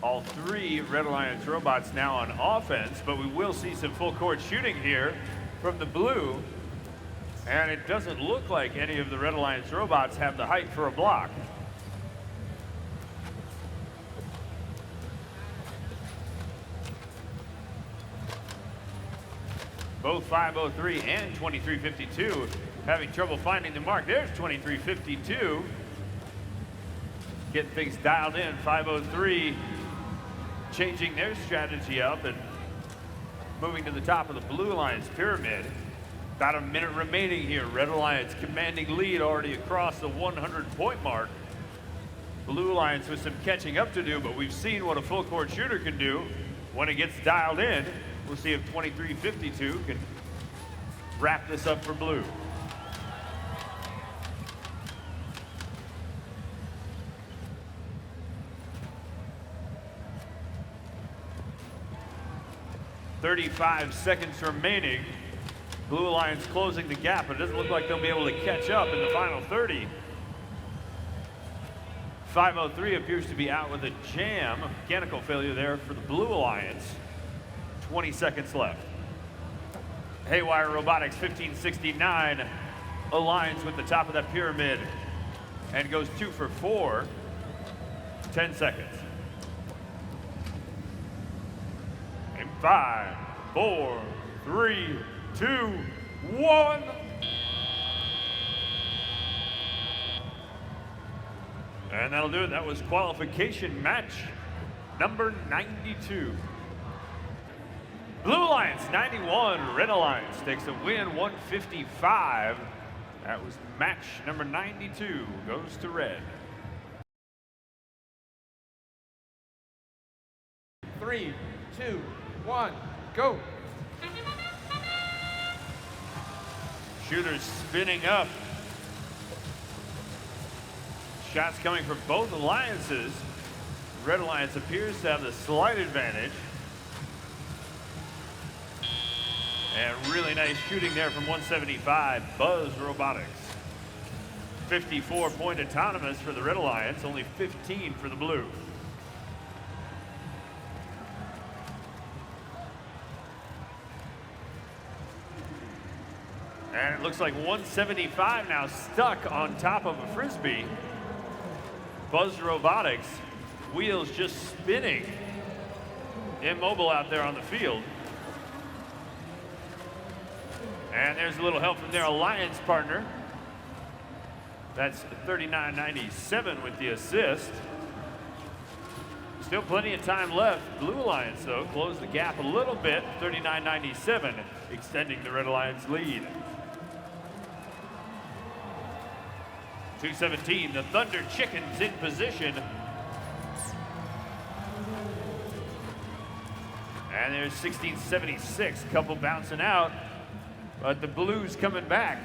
All three Red Alliance robots now on offense, but we will see some full court shooting here from the Blue. And it doesn't look like any of the Red Alliance robots have the height for a block. Both 503 and 2352 having trouble finding the mark. There's 2352. Getting things dialed in. 503 changing their strategy up and moving to the top of the Blue Alliance pyramid. About a minute remaining here. Red Alliance commanding lead already across the 100-point mark. Blue Alliance with some catching up to do, but we've seen what a full court shooter can do when it gets dialed in. We'll see if 23-52 can wrap this up for Blue. "35 seconds remaining. Blue Alliance closing the gap, but it doesn't look like they'll be able to catch up in the final 30. 503 appears to be out with a jam, a mechanical failure there for the Blue Alliance. 20 seconds left. Haywire Robotics 1569 aligns with the top of that pyramid and goes 2 for 4. 10 seconds. In 5, 4, 3, 2, 1. And that'll do it. That was qualification match number 92. Blue Alliance 91, Red Alliance takes a win 155. That was match number 92, goes to Red. 3, 2, 1, go. Shooters spinning up. Shots coming from both alliances. Red Alliance appears to have the slight advantage. And really nice shooting there from 175, Buzz Robotics. 54-point autonomous for the Red Alliance, only 15 for the Blue. And it looks like 175 now stuck on top of a Frisbee. Buzz Robotics, wheels just spinning. Immobile out there on the field. And there's a little help from their alliance partner. That's 39.97 with the assist. Still plenty of time left. Blue Alliance, though, closed the gap a little bit. 39.97, extending the Red Alliance lead. 217, the Thunder Chickens in position. And there's 1676, couple bouncing out, but the Blues coming back.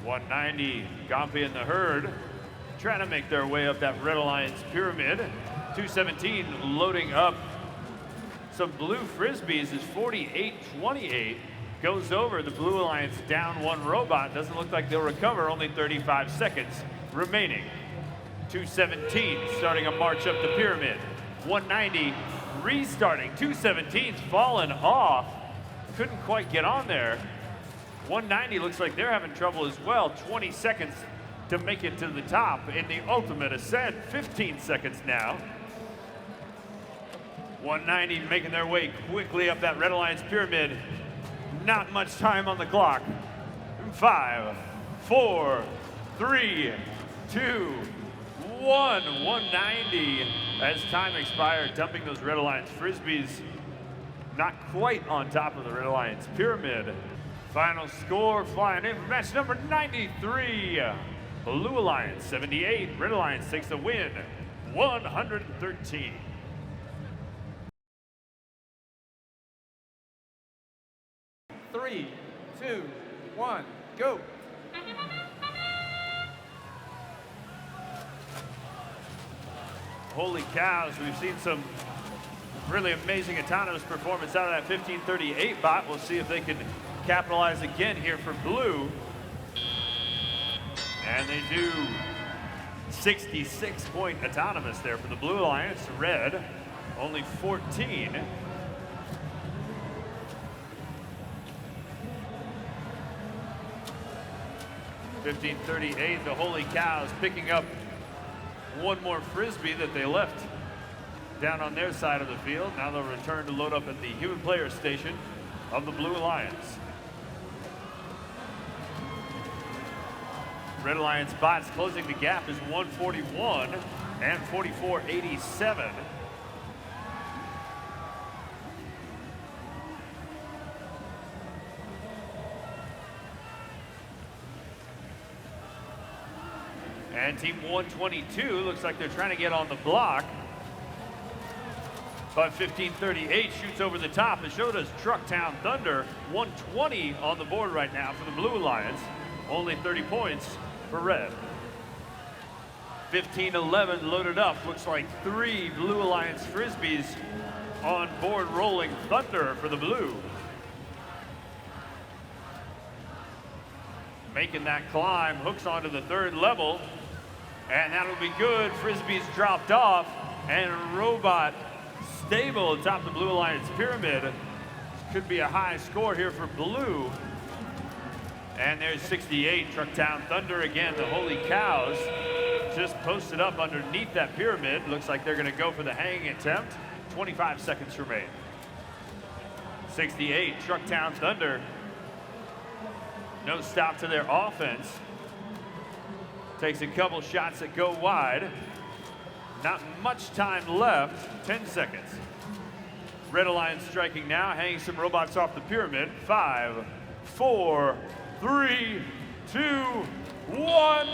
.190, Gompy and the Herd trying to make their way up that Red Alliance pyramid. 217 loading up some Blue Frisbees is 48-28. Goes over. The Blue Alliance down one robot. Doesn't look like they'll recover. Only 35 seconds remaining. 217 starting a march up the pyramid. 190 restarting. 217's fallen off. Couldn't quite get on there. 190 looks like they're having trouble as well. 20 seconds to make it to the top in the ultimate ascent. 15 seconds now. 190 making their way quickly up that Red Alliance pyramid. Not much time on the clock. 5, 4, 3, 2, 1. 190 as time expired, dumping those Red Alliance Frisbees. Not quite on top of the Red Alliance pyramid. Final score flying in for match number 93. Blue Alliance 78, Red Alliance takes the win, 113. Three, 2, 1, go. Holy cows, we've seen some really amazing autonomous performance out of that 1538 bot. We'll see if they can capitalize again here for Blue. And they do. 66-point autonomous there for the Blue Alliance. Red, only 14. .1538, the Holy Cows picking up one more Frisbee that they left down on their side of the field. Now they'll return to load up at the human player station of the Blue Alliance. Red Alliance bots closing the gap is 141, and 44-87. And team 122 looks like they're trying to get on the block. But 1538 shoots over the top, and so does Trucktown Thunder. 120 on the board right now for the Blue Alliance. Only 30 points for red. 1511 loaded up. Looks like 3 Blue Alliance Frisbees on board rolling Thunder for the blue. Making that climb, hooks onto the 3rd level. And that'll be good. Frisbee's dropped off, and Robot stable atop the Blue Alliance pyramid. This could be a high score here for blue. And there's 68, Trucktown Thunder again. The Holy Cows just posted up underneath that pyramid. Looks like they're gonna go for the hanging attempt. 25 seconds remain. 68, Trucktown Thunder. No stop to their offense. Takes a couple shots that go wide. Not much time left, 10 seconds. Red Alliance striking now, hanging some robots off the pyramid. 5, 4, 3, 2, 1.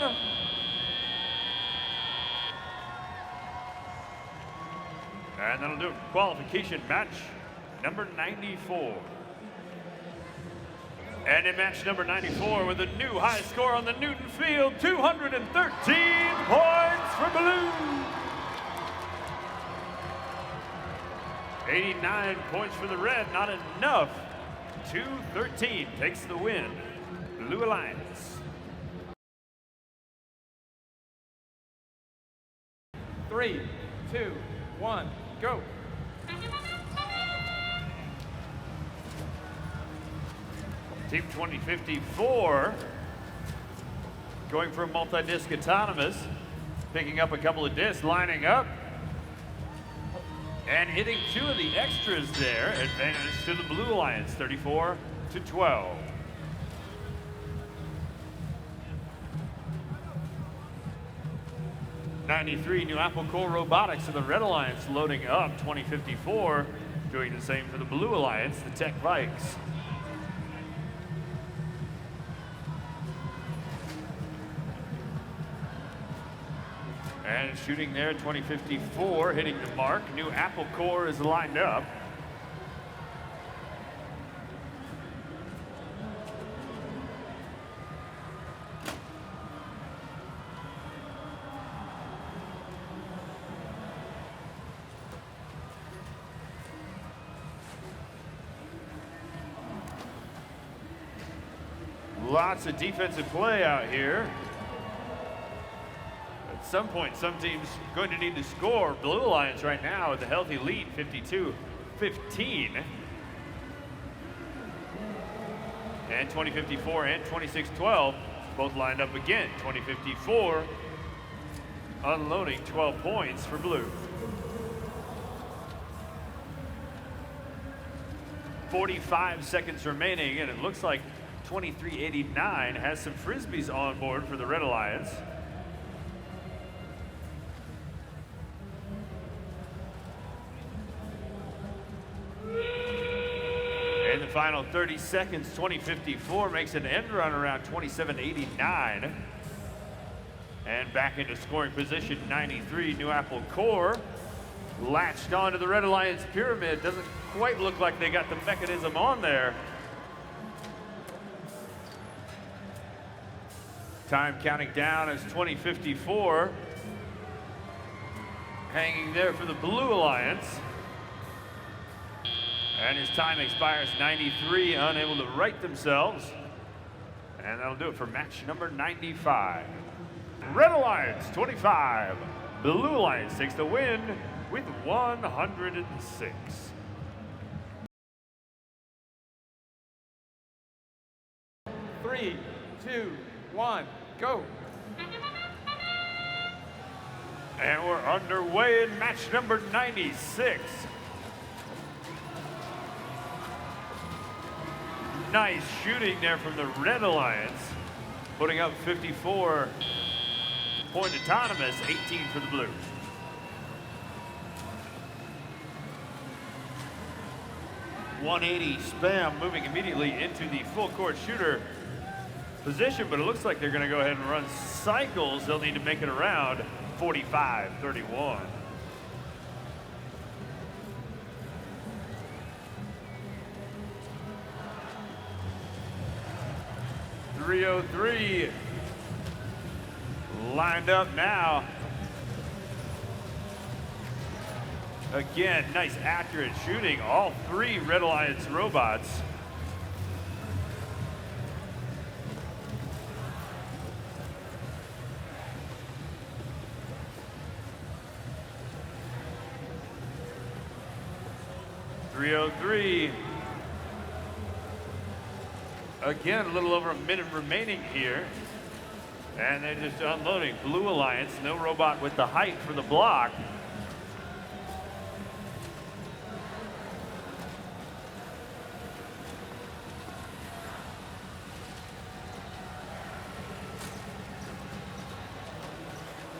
And that'll do it. Qualification match number 94. And in match number 94 with a new high score on the Newton field, 213 points for blue. 89 points for the red, not enough. 213 takes the win. Blue Alliance. 3, 2, 1, go. Team 2054 going for a multi-disc autonomous, picking up a couple of discs, lining up, and hitting 2 of the extras there. Advantage to the Blue Alliance, 34-12. '93 New Apple Core Robotics of the Red Alliance loading up. 2054 doing the same for the Blue Alliance, the Tech Vikes. And shooting there, 2054, hitting the mark. New Apple Core is lined up. Lots of defensive play out here. At some point, some teams going to need to score. Blue Alliance right now with a healthy lead, 52-15. And 2054 and 2612 both lined up again. 2054 unloading 12 points for blue. 45 seconds remaining, and it looks like 2389 has some Frisbees on board for the Red Alliance. In the final 30 seconds, 2054 makes an end run around 2789. And back into scoring position, 93 New Apple Core. Latched onto the Red Alliance pyramid. Doesn't quite look like they got the mechanism on there. Time counting down as 2054 hanging there for the Blue Alliance. And his time expires 93, unable to right themselves. And that'll do it for match number 95. Red Alliance 25, Blue Alliance takes the win with 106. Three, two, one, go. And we're underway in match number 96. Nice shooting there from the Red Alliance, putting up 54 point autonomous, 18 for the Blue. 180 spam moving immediately into the full court shooter position, but it looks like they're going to go ahead and run cycles. They'll need to make it around 45-31. .303 lined up now. Again, nice accurate shooting. All three Red Alliance robots. .303. Again, a little over a minute remaining here. And they're just unloading. Blue Alliance, no robot with the height for the block.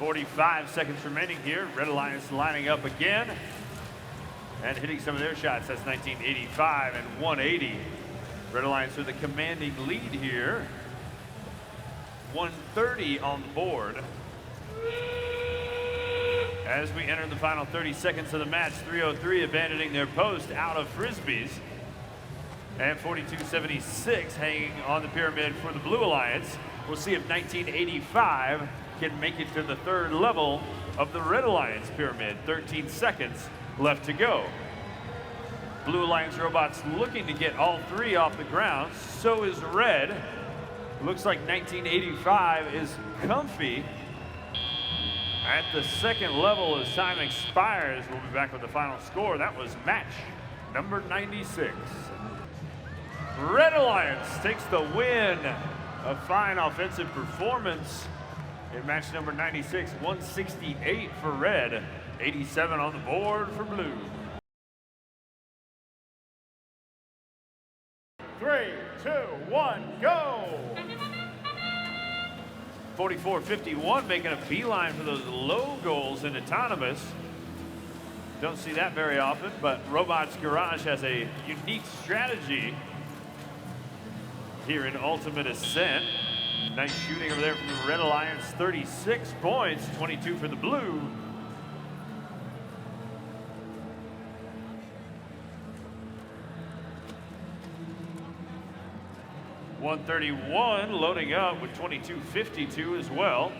.45 seconds remaining here. Red Alliance lining up again and hitting some of their shots. That's 1985 and 180. Red Alliance with a commanding lead here. 130 on the board. As we enter the final 30 seconds of the match, 303 abandoning their post out of Frisbees. And 4276 hanging on the pyramid for the Blue Alliance. We'll see if 1985 can make it to the third level of the Red Alliance pyramid. 13 seconds left to go. Blue Alliance robots looking to get all three off the ground. So is Red. Looks like 1985 is comfy at the second level as time expires. We'll be back with the final score. That was match number 96. Red Alliance takes the win. A fine offensive performance in match number 96. 168 for Red, 87 on the board for Blue. 3, 2, 1, go! 44-51 making a beeline for those low goals in autonomous. Don't see that very often, but Robots Garage has a unique strategy here in Ultimate Ascent. Nice shooting over there from the Red Alliance, 36 points, 22 for the Blue. .131 loading up with 22-52 as well.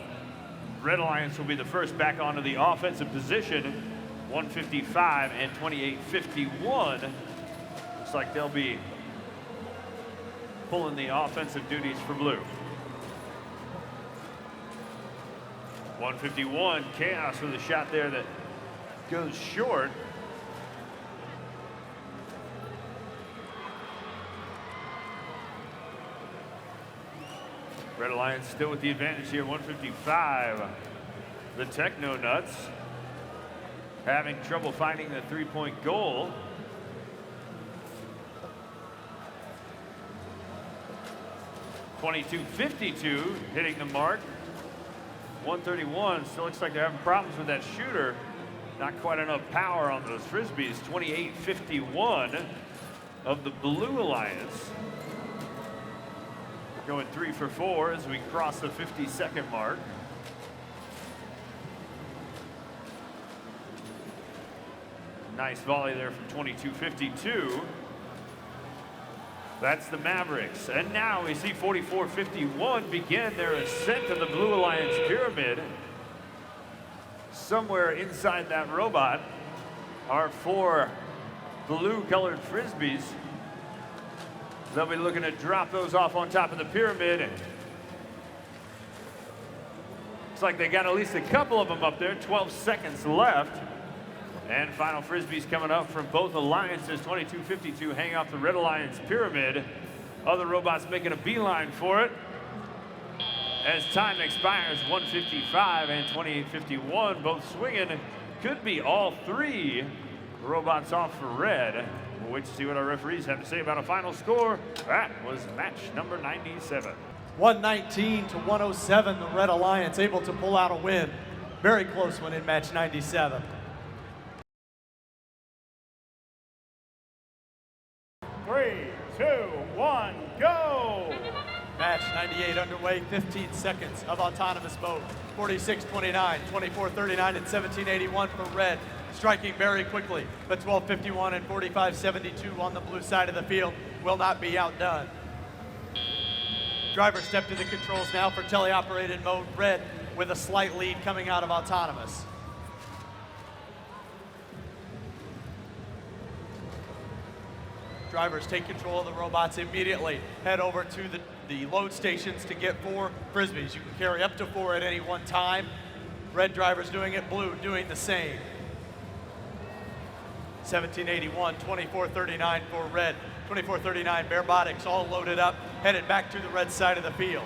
Red Alliance will be the first back onto the offensive position. 155 and 28-51. Looks like they'll be pulling the offensive duties for Blue. 151, Chaos with a shot there that goes short. Red Alliance still with the advantage here, 155. The Techno Nuts having trouble finding the three-point goal. .2252 hitting the mark. 131, still looks like they're having problems with that shooter. Not quite enough power on those Frisbees. 28-51 of the Blue Alliance. Going 3 for 4 as we cross the 50-second mark. Nice volley there from 22-52. That's the Mavericks. And now we see 44-51 begin their ascent to the Blue Alliance pyramid. Somewhere inside that robot are 4 blue-colored Frisbees. They'll be looking to drop those off on top of the pyramid. Looks like they got at least a couple of them up there. 12 seconds left. And final Frisbees coming up from both alliances. 22-52 hang off the Red Alliance pyramid. Other robots making a beeline for it. As time expires, 155 and 28-51, both swinging. Could be all 3 robots off for Red. We'll wait to see what our referees have to say about a final score. That was match number 97. 119 to 107, the Red Alliance able to pull out a win. Very close one in match 97. underway. 15 seconds of autonomous mode. 46-29, 24-39, and 17-81 for red. Striking very quickly, but 12-51 and 45-72 on the blue side of the field will not be outdone. Driver step to the controls now for teleoperated mode. Red with a slight lead coming out of autonomous. Drivers take control of the robots immediately. Head over to the load stations to get 4 Frisbees. You can carry up to 4 at any one time. Red drivers doing it, blue doing the same. 1781, 2439 for red. 2439 Barebotics all loaded up, headed back to the red side of the field.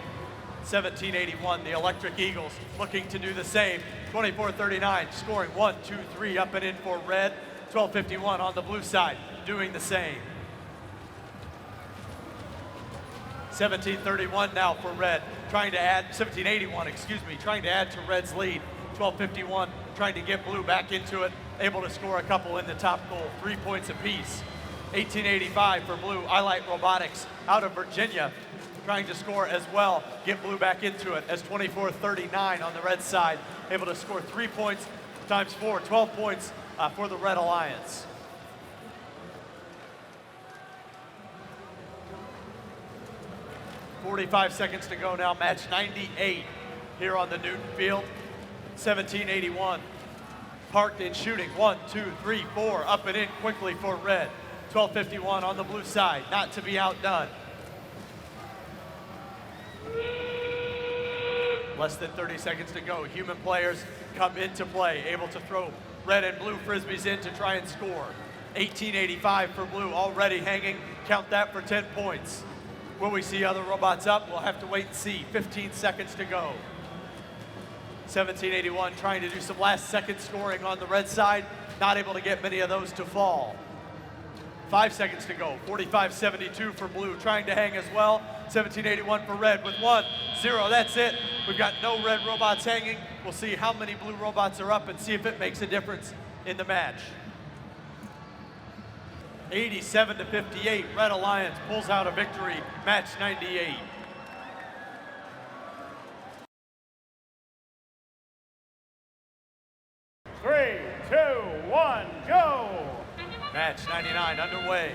1781, the Electric Eagles looking to do the same. 2439 scoring 1, 2, 3 up and in for red. 1251 on the blue side doing the same. 1731 now for red, trying to add, 1781, excuse me, trying to add to red's lead. 1251 trying to get blue back into it, able to score a couple in the top goal, 3 points apiece. 1885 for blue, iLight Robotics out of Virginia, trying to score as well, get blue back into it as 2439 on the red side, able to score 3 points times 4, 12 points for the Red Alliance. .45 seconds to go now, match 98 here on the Newton field. 1781, parked and shooting, 1, 2, 3, 4, up and in quickly for red. 1251 on the blue side, not to be outdone. Less than 30 seconds to go. Human players come into play, able to throw red and blue Frisbees in to try and score. 1885 for blue, already hanging, count that for 10 points. Will we see other robots up? We'll have to wait and see. 15 seconds to go. 1781 trying to do some last second scoring on the red side, not able to get many of those to fall. 5 seconds to go. 45-72 for blue, trying to hang as well. 1781 for red with 1, 0, that's it. We've got no red robots hanging. We'll see how many blue robots are up and see if it makes a difference in the match. 87-58, Red Alliance pulls out a victory, match 98. Three, 2, 1, go! Match 99 underway.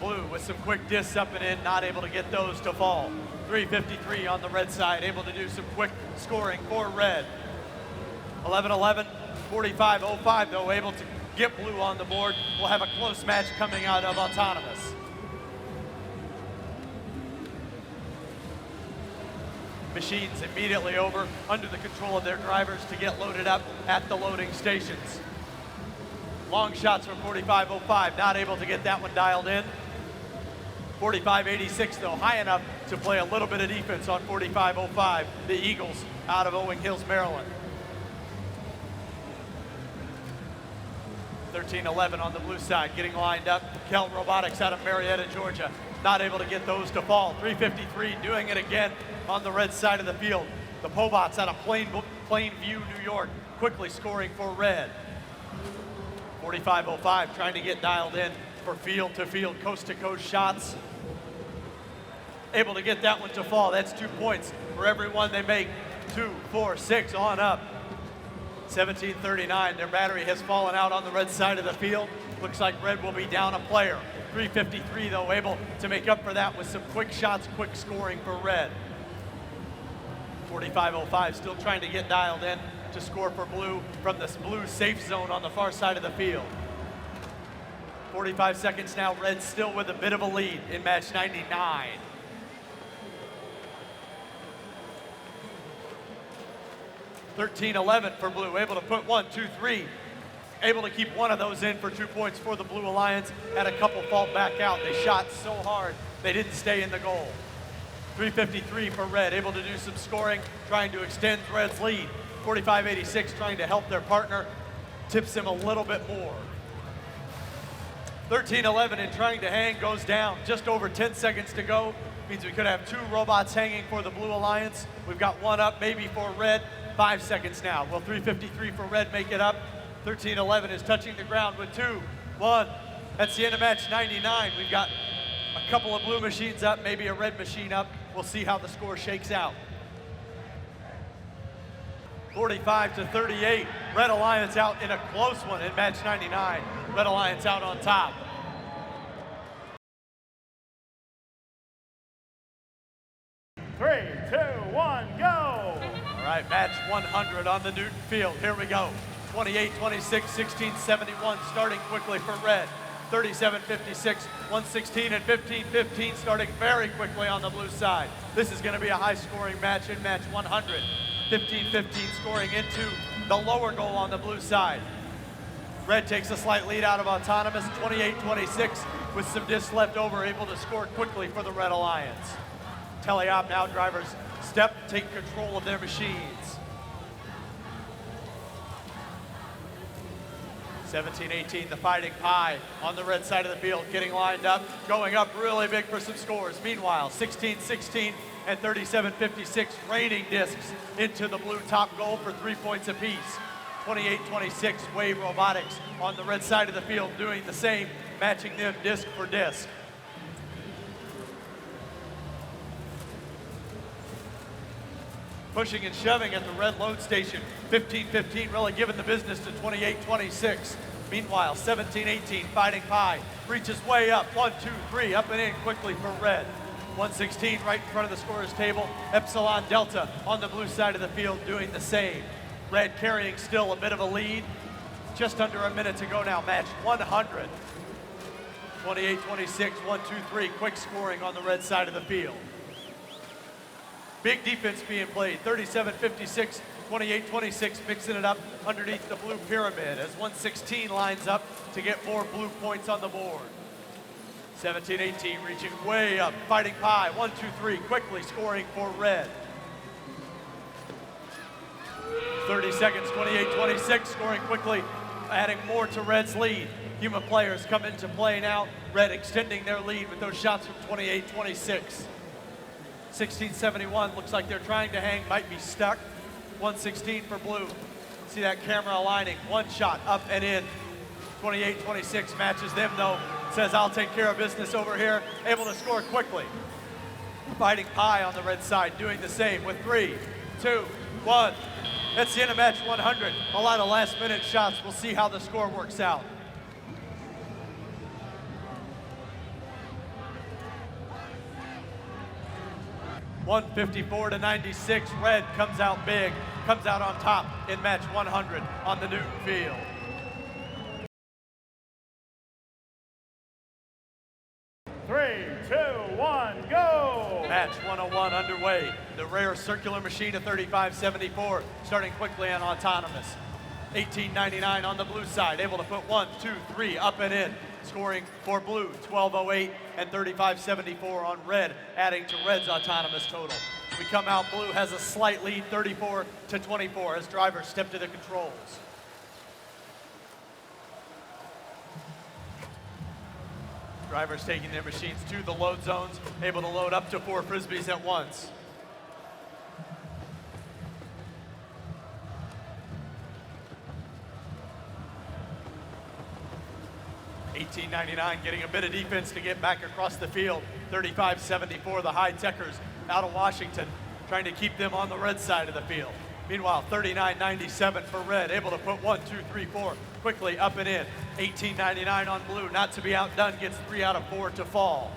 Blue with some quick discs up and in, not able to get those to fall. 353 on the red side, able to do some quick scoring for red. 11-11, 45-05 though, able to get blue on the board. We'll have a close match coming out of autonomous. Machines immediately over under the control of their drivers to get loaded up at the loading stations. Long shots from 45-05, not able to get that one dialed in. 45-86 though, high enough to play a little bit of defense on 45-05, the Eagles out of Owing Hills, Maryland. 13-11 on the blue side, getting lined up. Kelt Robotics out of Marietta, Georgia, not able to get those to fall. 353 doing it again on the red side of the field. The Pobots out of Plainview, New York, quickly scoring for red. 45-05 trying to get dialed in for field-to-field, coast-to-coast shots. Able to get that one to fall. That's 2 points for every one they make. 2, 4, 6 on up. 1739, their battery has fallen out on the red side of the field. Looks like red will be down a player. 353 though, able to make up for that with some quick shots, quick scoring for red. 45-05 still trying to get dialed in to score for blue from this blue safe zone on the far side of the field. 45 seconds now, red still with a bit of a lead in match 99. (13-11) for blue, able to put 1, 2, 3. Able to keep one of those in for 2 points for the Blue Alliance. Had a couple fall back out. They shot so hard, they didn't stay in the goal. 353 for red, able to do some scoring, trying to extend red's lead. 45-86 trying to help their partner, tips him a little bit more. 13-11 and trying to hang, goes down. Just over 10 seconds to go. Means we could have 2 robots hanging for the Blue Alliance. We've got one up maybe for red. 5 seconds now. Will 353 for red make it up? 13-11 is touching the ground with 2, 1. That's the end of match 99. We've got a couple of blue machines up, maybe a red machine up, We'll see how the score shakes out. 45-38. Red Alliance out in a close one in match 99. Red Alliance out on top. Three, two, one, go! All right, match 100 on the Newton field. Here we go. 28-26, 16-71, starting quickly for red. 37-56, 116 and 15-15, starting very quickly on the blue side. This is going to be a high-scoring match in match 100. 15-15 scoring into the lower goal on the blue side. Red takes a slight lead out of Autonomous, 28-26, with some discs left over, able to score quickly for the Red Alliance. Teleop now, drivers step, take control of their machines. 17-18, the Fighting Pie on the red side of the field, getting lined up, going up really big for some scores. Meanwhile, 16-16 and 37-56, raining discs into the blue top goal for 3 points apiece. 28-26, Wave Robotics on the red side of the field doing the same, matching them disc for disc. Pushing and shoving at the red load station. 15-15 really giving the business to 28-26. Meanwhile, 17-18, Fighting Pie reaches way up. 1, 2, 3, up and in quickly for red. 116 right in front of the scorer's table. Epsilon Delta on the blue side of the field doing the same. Red carrying still a bit of a lead. Just under a minute to go now, match 100. 28-26, 1, 2, 3, quick scoring on the red side of the field. Big defense being played, 37-56, 28-26, mixing it up underneath the blue pyramid as 116 lines up to get more blue points on the board. 17-18 reaching way up, Fighting Pie, 1, 2, 3, quickly scoring for red. 30 seconds, 28-26, scoring quickly, adding more to red's lead. Human players come into play now, red extending their lead with those shots from 28-26. 16-71, looks like they're trying to hang, might be stuck. 116 for blue. See that camera aligning, one shot up and in. 28-26 matches them though, says I'll take care of business over here, able to score quickly. Fighting Pie on the red side doing the same with 3, 2, 1. That's the end of match 100. A lot of last minute shots, we'll see how the score works out. (154-96), red comes out big, comes out on top in match 100 on the Newton field. Three, two, one, go! Match 101 underway. The rare circular machine of 35-74, starting quickly on Autonomous. 18-99 on the blue side, able to put 1, 2, 3 up and in. Scoring for blue, 12-08 and 35-74 on red, adding to red's Autonomous total. We come out, blue has a slight lead, 34-24 as drivers step to the controls. Drivers taking their machines to the load zones, able to load up to 4 Frisbees at once. $18.99 getting a bit of defense to get back across the field. 35-74, the high-techers out of Washington, trying to keep them on the red side of the field. Meanwhile, 39-97 for red, able to put 1, 2, 3, 4 quickly up and in. 18.99 on blue, not to be outdone, gets 3 out of 4 to fall.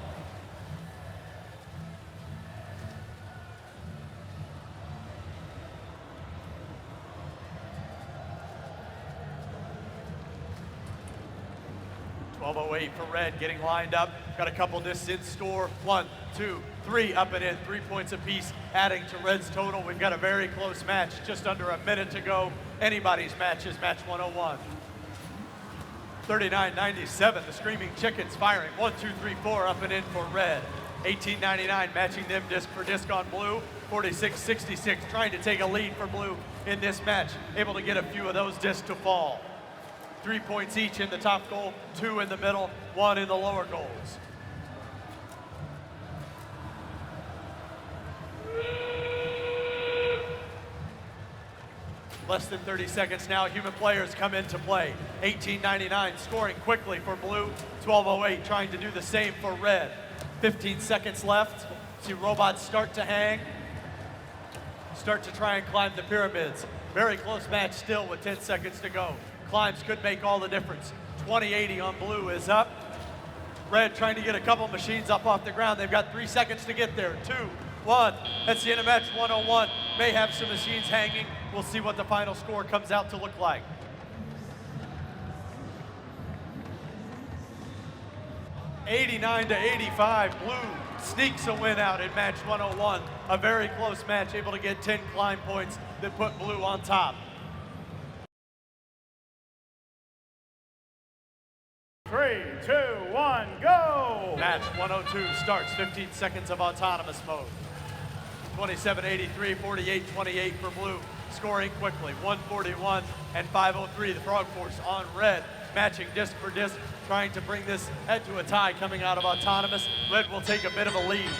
.1208 for red, getting lined up. Got a couple discs in store. 1, 2, 3 up and in, 3 points apiece, adding to red's total. We've got a very close match, just under a minute to go. Anybody's match is match 101. 39.97, the Screaming Chickens firing. 1, 2, 3, 4 up and in for red. 18.99 matching them disc for disc on blue. 46.66 trying to take a lead for blue in this match. Able to get a few of those discs to fall. 3 points each in the top goal, 2 in the middle, 1 in the lower goals. Less than 30 seconds now, human players come into play. 18.99 scoring quickly for blue, 12.08 trying to do the same for red. 15 seconds left. See robots start to hang, start to try and climb the pyramids. Very close match still with 10 seconds to go. Climbs could make all the difference. 2080 on blue is up. Red trying to get a couple machines up off the ground. They've got 3 seconds to get there. 2, 1. That's the end of match 101. May have some machines hanging. We'll see what the final score comes out to look like. '89-85, blue sneaks a win out in match 101. A very close match, able to get 10 climb points that put blue on top. 3, 2, 1, go! Match 102 starts, 15 seconds of autonomous mode. 27.83, 48.28 for blue, scoring quickly. 141 and 503, the Frog Force on red, matching disc for disc, trying to bring this head to a tie coming out of autonomous. Red will take a bit of a lead.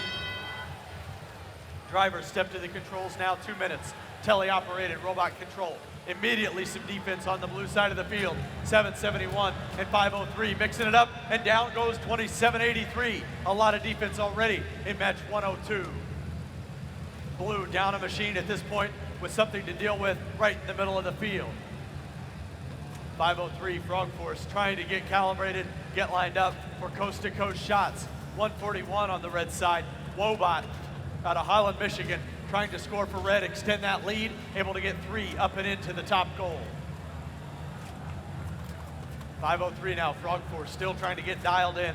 Drivers step to the controls now, 2 minutes. Teleoperated robot control. Immediately some defense on the blue side of the field. 771 and 503, mixing it up, and down goes 27.83. A lot of defense already in match 102. Blue down a machine at this point with something to deal with right in the middle of the field. 503 Frog Force trying to get calibrated, get lined up for coast-to-coast shots. 141 on the red side. Wobot out of Highland, Michigan, trying to score for red, extend that lead, able to get 3 up and into the top goal. 503 now, Frog Force still trying to get dialed in.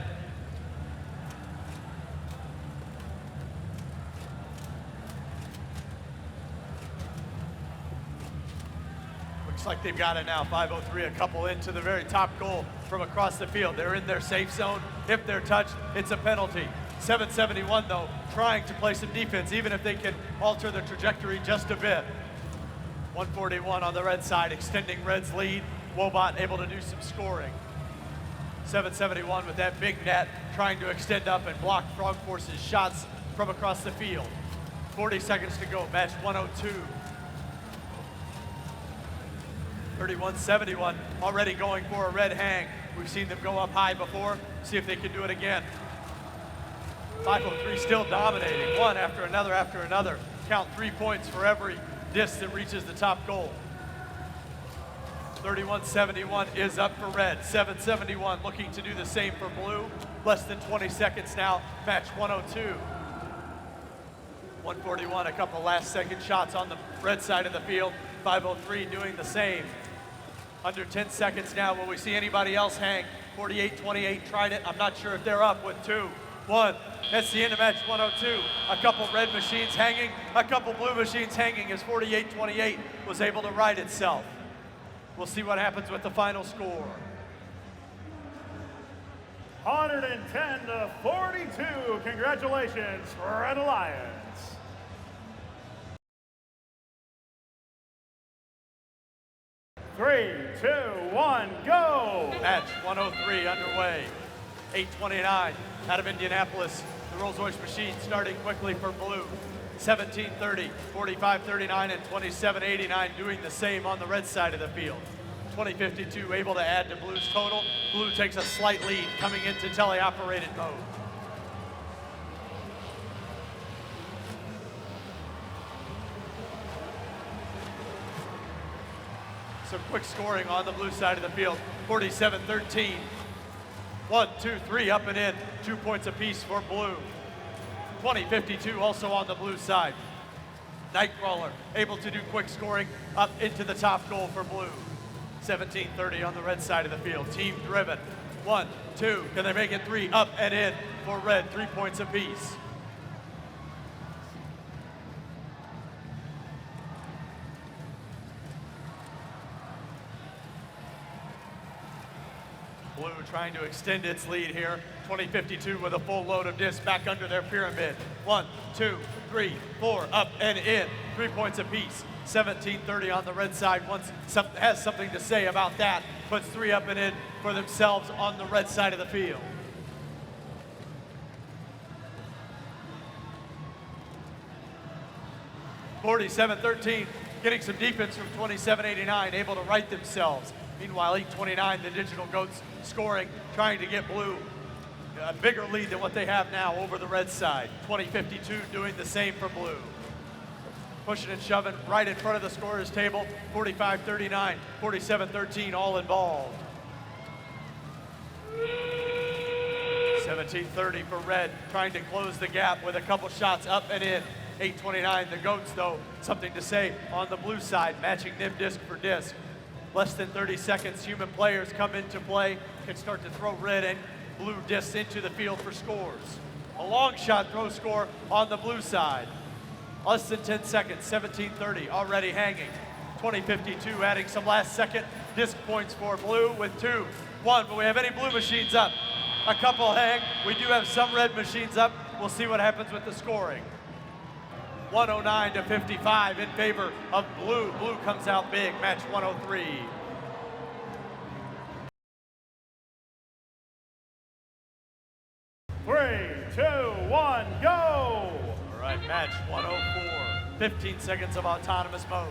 Looks like they've got it now, 503, a couple into the very top goal from across the field. They're in their safe zone. If they're touched, it's a penalty. 771 though, trying to play some defense, even if they can alter the trajectory just a bit. 141 on the red side, extending red's lead. Wobot able to do some scoring. 771 with that big net, trying to extend up and block Frog Force's shots from across the field. 40 seconds to go, match 102. 3171 already going for a red hang. We've seen them go up high before. See if they can do it again. 503 still dominating, one after another. Count 3 points for every disc that reaches the top goal. 3171 is up for red. 771 looking to do the same for blue. Less than 20 seconds now, match 102. 141, a couple last second shots on the red side of the field. 503 doing the same. Under 10 seconds now, will we see anybody else hang? 48-28 tried it. I'm not sure if they're up with 2, 1. That's the end of match 102. A couple red machines hanging, a couple blue machines hanging as 48-28 was able to right itself. We'll see what happens with the final score. 110-42. Congratulations, Red Alliance. Three, 2, 1, go! Match 103 underway. 8:29 out of Indianapolis. The Rolls-Royce machine starting quickly for blue. 17:30, 45:39, and 27:89 doing the same on the red side of the field. 20:52 able to add to blue's total. Blue takes a slight lead coming into teleoperated mode. Some quick scoring on the blue side of the field. 47-13. 1, 2, 3 up and in. 2 points apiece for blue. 20:52 also on the blue side. Nightcrawler able to do quick scoring up into the top goal for blue. 17:30 on the red side of the field. Team driven. 1, 2. Can they make it 3? Up and in for red. 3 points apiece. Blue trying to extend its lead here. 20:52 with a full load of discs back under their pyramid. 1, 2, 3, 4, up and in. 3 points apiece. 17:30 on the red side. Has something to say about that. Puts 3 up and in for themselves on the red side of the field. (47-13) getting some defense from 27:89, able to right themselves. Meanwhile, 8:29, the Digital Goats scoring, trying to get blue a bigger lead than what they have now over the red side. 20-52 doing the same for blue. Pushing and shoving right in front of the scorer's table. 45-39, 47-13, all involved. 17-30 for red, trying to close the gap with a couple shots up and in. 8-29, the Goats, though, something to say on the blue side, matching them disc for disc. Less than 30 seconds, human players come into play, can start to throw red and blue discs into the field for scores. A long shot throw score on the blue side. Less than 10 seconds, 17-30, already hanging. 20-52, adding some last second disc points for blue with 2-1. But we have any blue machines up? A couple hang. We do have some red machines up. We'll see what happens with the scoring. 109-55 in favor of blue. Blue comes out big, match 103. Three, 2, 1, go! All right, match 104. 15 seconds of autonomous mode.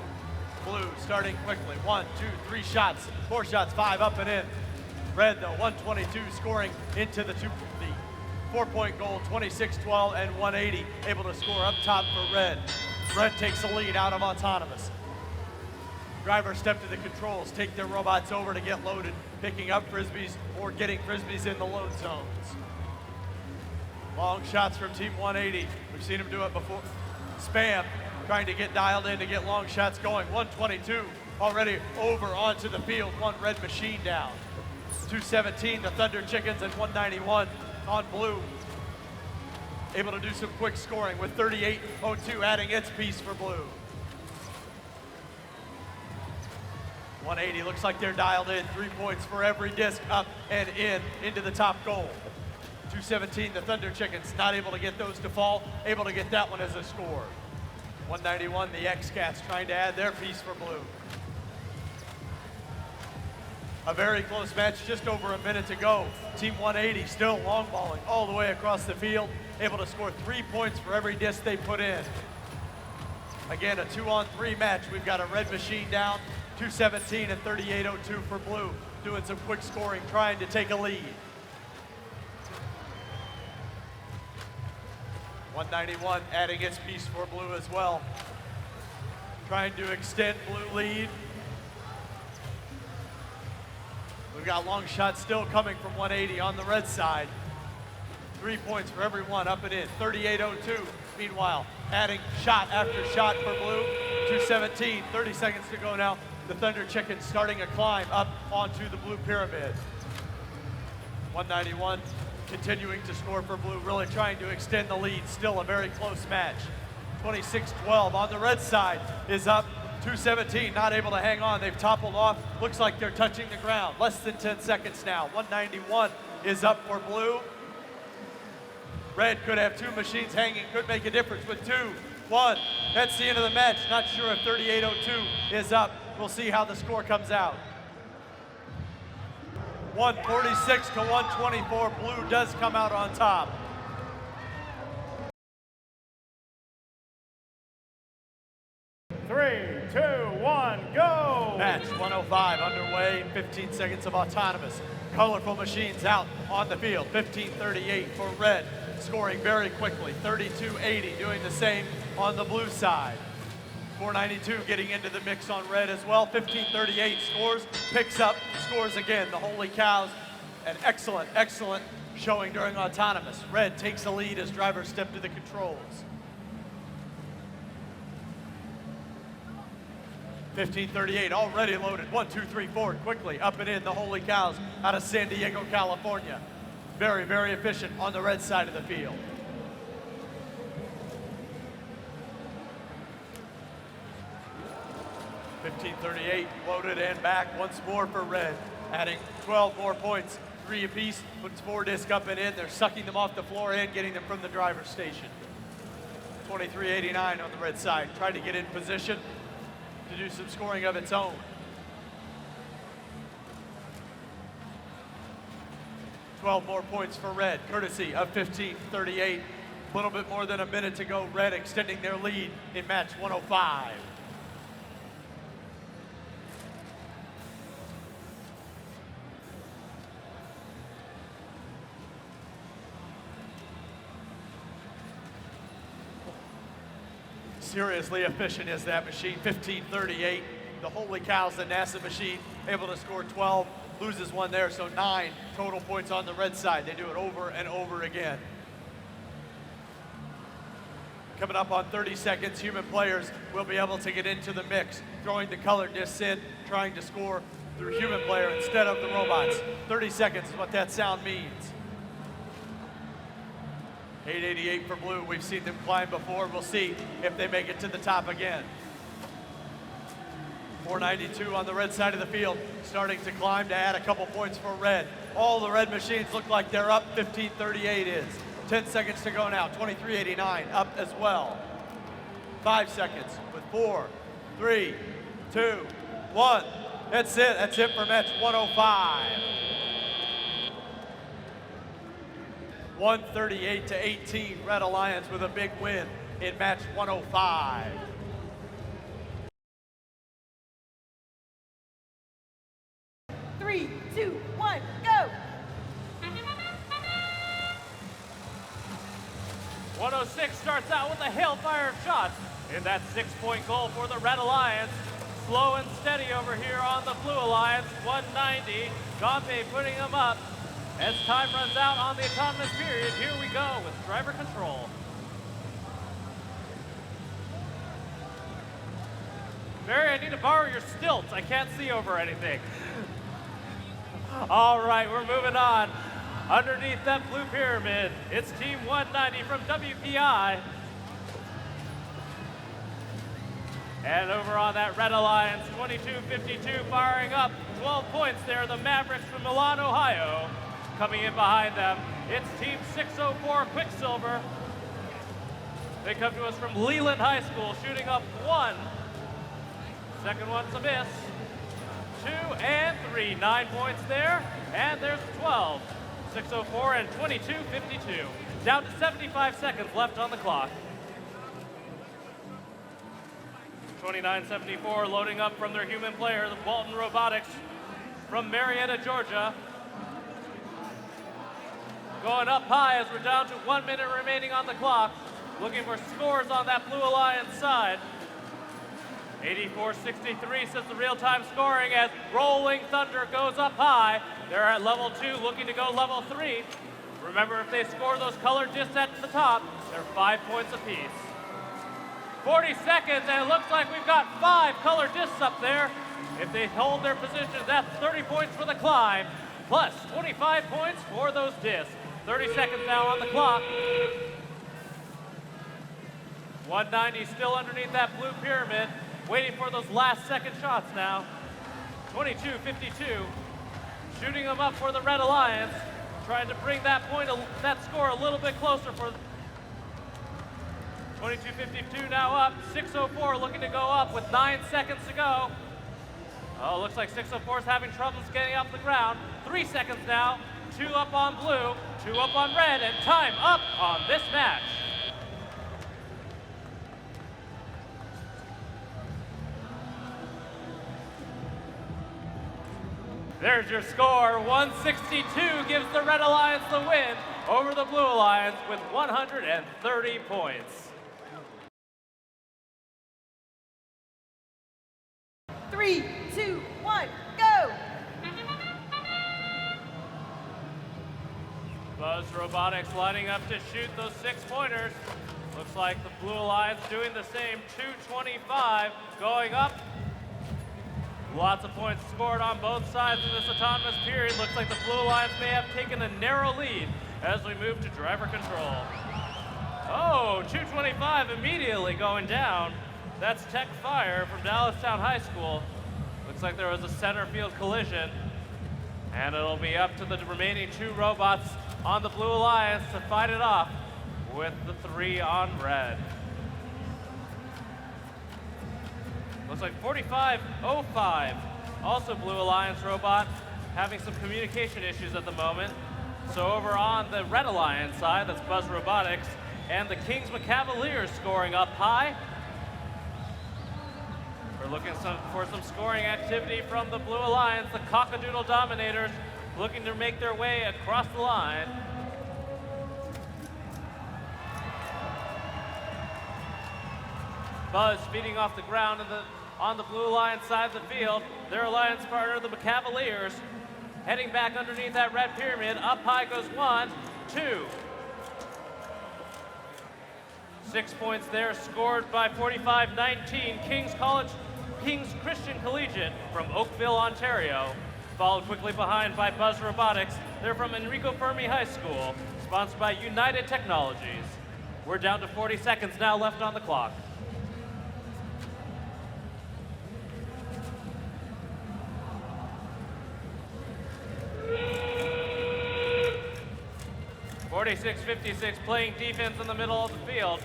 Blue starting quickly. 1, 2, 3 shots. 4 shots, 5 up and in. Red, though, 122 scoring into the 4-point goal, 26-12 and 180. Able to score up top for red. Red takes the lead out of autonomous. Drivers step to the controls, take their robots over to get loaded, picking up frisbees or getting frisbees in the load zones. Long shots from Team 180. We've seen them do it before. Spam, trying to get dialed in to get long shots going. 122 already over onto the field. One red machine down. 217, the Thunder Chickens, and 191 on blue. Able to do some quick scoring with 38-02 adding its piece for blue. 180 looks like they're dialed in. 3 points for every disc up and in into the top goal. 217, the Thunder Chickens, not able to get those to fall, able to get that one as a score. 191, the X-Cats trying to add their piece for blue. A very close match, just over a minute to go. Team 180 still long balling all the way across the field, able to score 3 points for every disc they put in. Again, a 2-on-3 match. We've got a red machine down, 217 and 38-02 for blue, doing some quick scoring, trying to take a lead. 191 adding its piece for blue as well. Trying to extend blue lead. We've got long shots still coming from 180 on the red side. 3 points for every one up and in. 38-02. Meanwhile, adding shot after shot for blue. 217, 30 seconds to go now. The Thunder Chickens starting a climb up onto the blue pyramid. 191 continuing to score for blue, really trying to extend the lead. Still a very close match. 26-12 on the red side is up. 217 not able to hang on. They've toppled off. Looks like they're touching the ground. Less than 10 seconds now. 191 is up for blue. Red could have 2 machines hanging, could make a difference with 2-1. That's the end of the match. Not sure if 38-02 is up. We'll see how the score comes out. 146 to 124. Blue does come out on top. Three, 2, 1, go! Match 105 underway. 15 seconds of autonomous. Colorful machines out on the field. 15:38 for red, scoring very quickly. 32:80 doing the same on the blue side. 492 getting into the mix on red as well. 15:38 scores, picks up, scores again. The Holy Cows, an excellent, excellent showing during autonomous. Red takes the lead as drivers step to the controls. 15:38 already loaded. 1, 2, 3, 4 quickly up and in. The Holy Cows out of San Diego, California. Very, very efficient on the red side of the field. 15:38 loaded and back once more for red, adding 12 more points, 3 apiece, puts 4 disc up and in. They're sucking them off the floor and getting them from the driver's station. 23:89 on the red side, trying to get in position to do some scoring of its own. 12 more points for red, courtesy of 15:38. A little bit more than a minute to go. Red extending their lead in match 105. seriously efficient is that machine? 1538. The holy cows, the NASA machine, able to score 12, loses one there, so 9 total points on the red side. They do it over and over again. Coming up on 30 seconds, human players will be able to get into the mix, throwing the colored discs in, trying to score through human player instead of the robots. 30 seconds is what that sound means. 888 for blue. We've seen them climb before. We'll see if they make it to the top again. 492 on the red side of the field, starting to climb to add a couple points for red. All the red machines look like they're up. 1538 is. 10 seconds to go now. 2389 up as well. 5 seconds with 4, 3, 2, 1. That's it. That's it for match 105. 138 to 18. Red Alliance with a big win in match 105. Three, two, one, go! 106 starts out with a hailfire of shots in that 6-point goal for the Red Alliance. Slow and steady over here on the Blue Alliance. 190. Gompe putting them up. As time runs out on the autonomous period, here we go with driver control. Barry, I need to borrow your stilts. I can't see over anything. All right, we're moving on. Underneath that blue pyramid, it's Team 190 from WPI. And over on that Red Alliance, 2252 firing up. 12 points there, the Mavericks from Milan, Ohio. Coming in behind them, it's Team 604 Quicksilver. They come to us from Leland High School, shooting up 1. Second one's a miss. 2 and 3, 9 points there, and there's 12. 604 and 2252. Down to 75 seconds left on the clock. 2974 loading up from their human player, the Walton Robotics from Marietta, Georgia. Going up high as we're down to 1 minute remaining on the clock. Looking for scores on that Blue Alliance side. 84-63 says the real-time scoring as Rolling Thunder goes up high. They're at level 2, looking to go level 3. Remember, if they score those colored discs at the top, they're 5 points apiece. 40 seconds, and it looks like we've got 5 colored discs up there. If they hold their positions, that's 30 points for the climb, plus 25 points for those discs. 30 seconds now on the clock. 190 still underneath that blue pyramid, waiting for those last second shots now. 22-52, shooting them up for the Red Alliance, trying to bring that that score a little bit closer for 22-52 now up. 604 looking to go up with 9 seconds to go. Oh, looks like 604 is having troubles getting off the ground. 3 seconds now, 2 up on blue, 2 up on red, and time up on this match. There's your score. 162 gives the Red Alliance the win over the Blue Alliance with 130 points. 3, 2, 1, go! Buzz Robotics lining up to shoot those 6-pointers. Looks like the Blue Alliance doing the same. 225 going up. Lots of points scored on both sides of this autonomous period. Looks like the Blue Alliance may have taken a narrow lead as we move to driver control. Oh, 225 immediately going down. That's Tech Fire from Dallastown High School. Looks like there was a center field collision. And it'll be up to the remaining 2 robots on the Blue Alliance to fight it off with the 3 on red. Looks like 4505, also Blue Alliance robot, having some communication issues at the moment. So over on the Red Alliance side, that's Buzz Robotics, and the Kingsman Cavaliers scoring up high. We're looking for some scoring activity from the Blue Alliance. The Cockadoodle Dominators looking to make their way across the line. Buzz feeding off the ground on the Blue Alliance side of the field. Their alliance partner, the Cavaliers, heading back underneath that red pyramid. Up high goes 1, 2. 6 points there, scored by 45-19, King's Christian Collegiate from Oakville, Ontario. Followed quickly behind by Buzz Robotics. They're from Enrico Fermi High School, sponsored by United Technologies. We're down to 40 seconds now left on the clock. .56 playing defense in the middle of the field.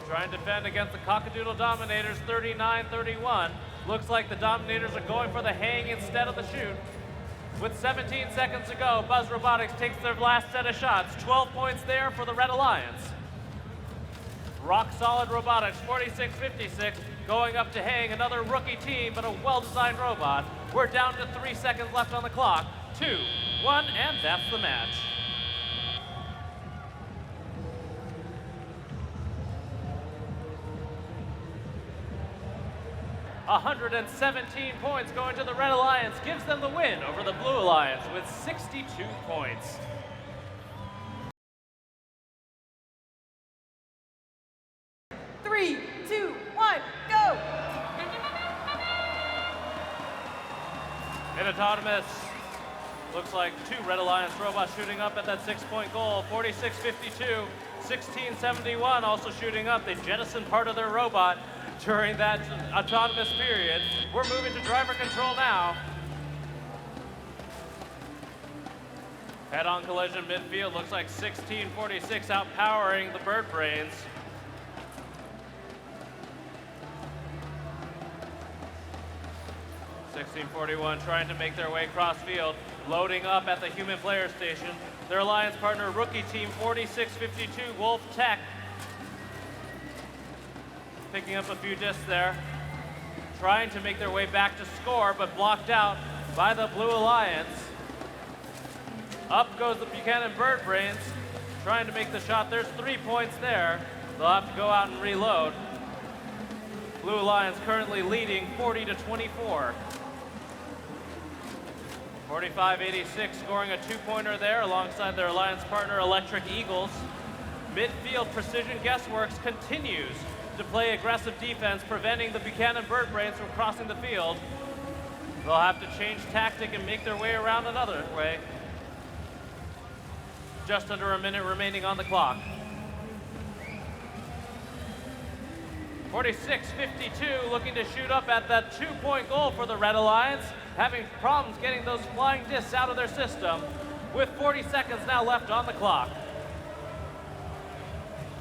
Trying to defend against the Cockadoodle Dominators, 39-31. Looks like the Dominators are going for the hang instead of the shoot. With 17 seconds to go, Buzz Robotics takes their last set of shots. 12 points there for the Red Alliance. Rock solid Robotics, 46-56, going up to hang. Another rookie team, but a well-designed robot. We're down to 3 seconds left on the clock. 2, 1, and that's the match. 117 points going to the Red Alliance, gives them the win over the Blue Alliance with 62 points. Three, 2, 1, go! In autonomous, looks like 2 Red Alliance robots shooting up at that 6-point goal, 46-52, 1671 also shooting up. They jettisoned part of their robot during that autonomous period. We're moving to driver control now. Head-on collision midfield, looks like 1646 outpowering the Bird Brains. (1641) trying to make their way cross field, loading up at the human player station. Their alliance partner rookie team 4652 Wolf Tech picking up a few discs there, trying to make their way back to score, but blocked out by the Blue Alliance. Up goes the Buchanan Bird Brains, trying to make the shot. There's 3 points there. They'll have to go out and reload. Blue Alliance currently leading 40-24. 45-86 scoring a 2-pointer there alongside their alliance partner Electric Eagles. Midfield precision guessworks continues to play aggressive defense, preventing the Buchanan Bird Brains from crossing the field. They'll have to change tactic and make their way around another way. Just under a minute remaining on the clock. 46-52 looking to shoot up at that 2-point goal for the Red Alliance, having problems getting those flying discs out of their system with 40 seconds now left on the clock.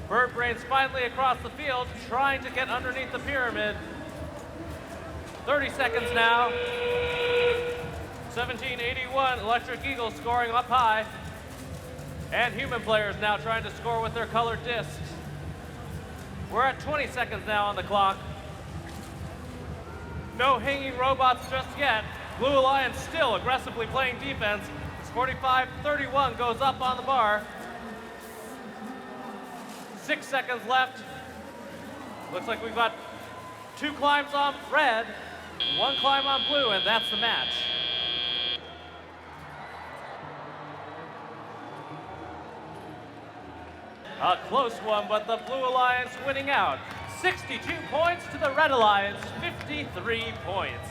Bird Brains finally across the field, trying to get underneath the pyramid. 30 seconds now. 1781, Electric Eagles scoring up high. And human players now trying to score with their colored discs. We're at 20 seconds now on the clock. No hanging robots just yet. Blue Alliance still aggressively playing defense. It's 45-31 goes up on the bar. 6 seconds left. Looks like we've got 2 climbs on red, 1 climb on blue, and that's the match. A close one, but the Blue Alliance winning out. 62 points to the Red Alliance, 53 points.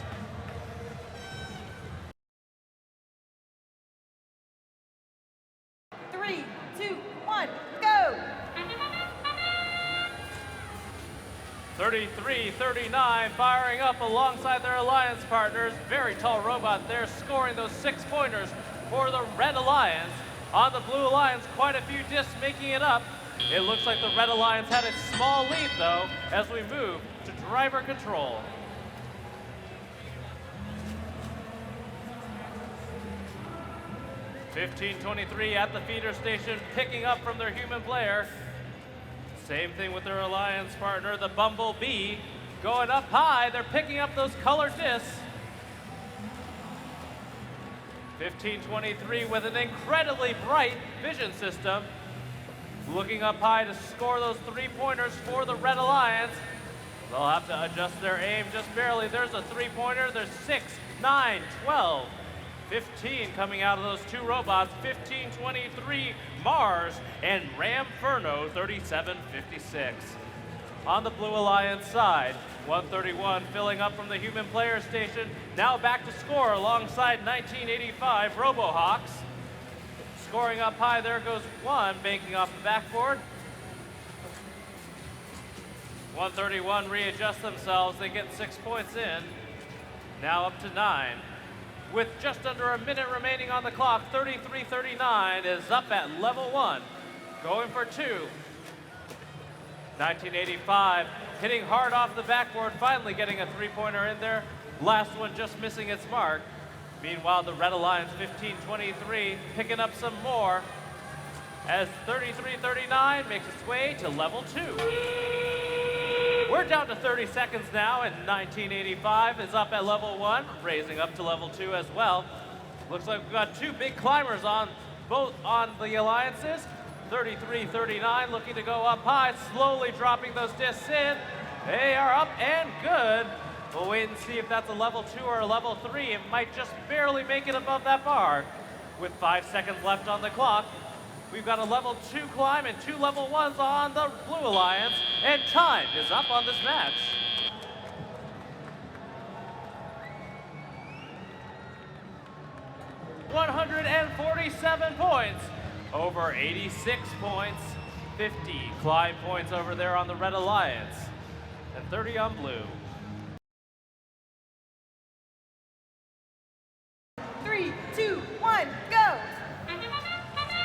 Three, 2, 1, go! 33-39, firing up alongside their alliance partners. Very tall robot there, scoring those 6-pointers for the Red Alliance. On the Blue Alliance, quite a few discs making it up. It looks like the Red Alliance had a small lead, though, as we move to driver control. (15:23) at the feeder station, picking up from their human player. Same thing with their alliance partner, the Bumblebee, going up high. They're picking up those color discs. 15:23 with an incredibly bright vision system. Looking up high to score those 3-pointers for the Red Alliance. They'll have to adjust their aim just barely. There's a three-pointer. There's 6, 9, 12, 15 coming out of those two robots. 15, 23, Mars, and Ramferno, 37, 56. On the Blue Alliance side, 131 filling up from the human player station. Now back to score alongside 1985 RoboHawks. Scoring up high, there goes one, banking off the backboard. 131 readjust themselves, they get 6 points in. Now up to 9. With just under a minute remaining on the clock, 33-39 is up at level 1. Going for 2. 1985 hitting hard off the backboard, finally getting a three-pointer in there. Last one just missing its mark. Meanwhile, the Red Alliance 15-23 picking up some more as 33-39 makes its way to level 2. We're down to 30 seconds now, and 1985 is up at level 1, raising up to level 2 as well. Looks like we've got two big climbers on both on the alliances. 33-39 looking to go up high, slowly dropping those discs in. They are up and good. We'll wait and see if that's a level 2 or a level 3. It might just barely make it above that bar. With 5 seconds left on the clock, we've got a level 2 climb and 2 level 1s on the Blue Alliance, and time is up on this match. $147 points over 86 points, 50 climb points over there on the Red Alliance, and 30 on Blue. 3, 2, 1, go!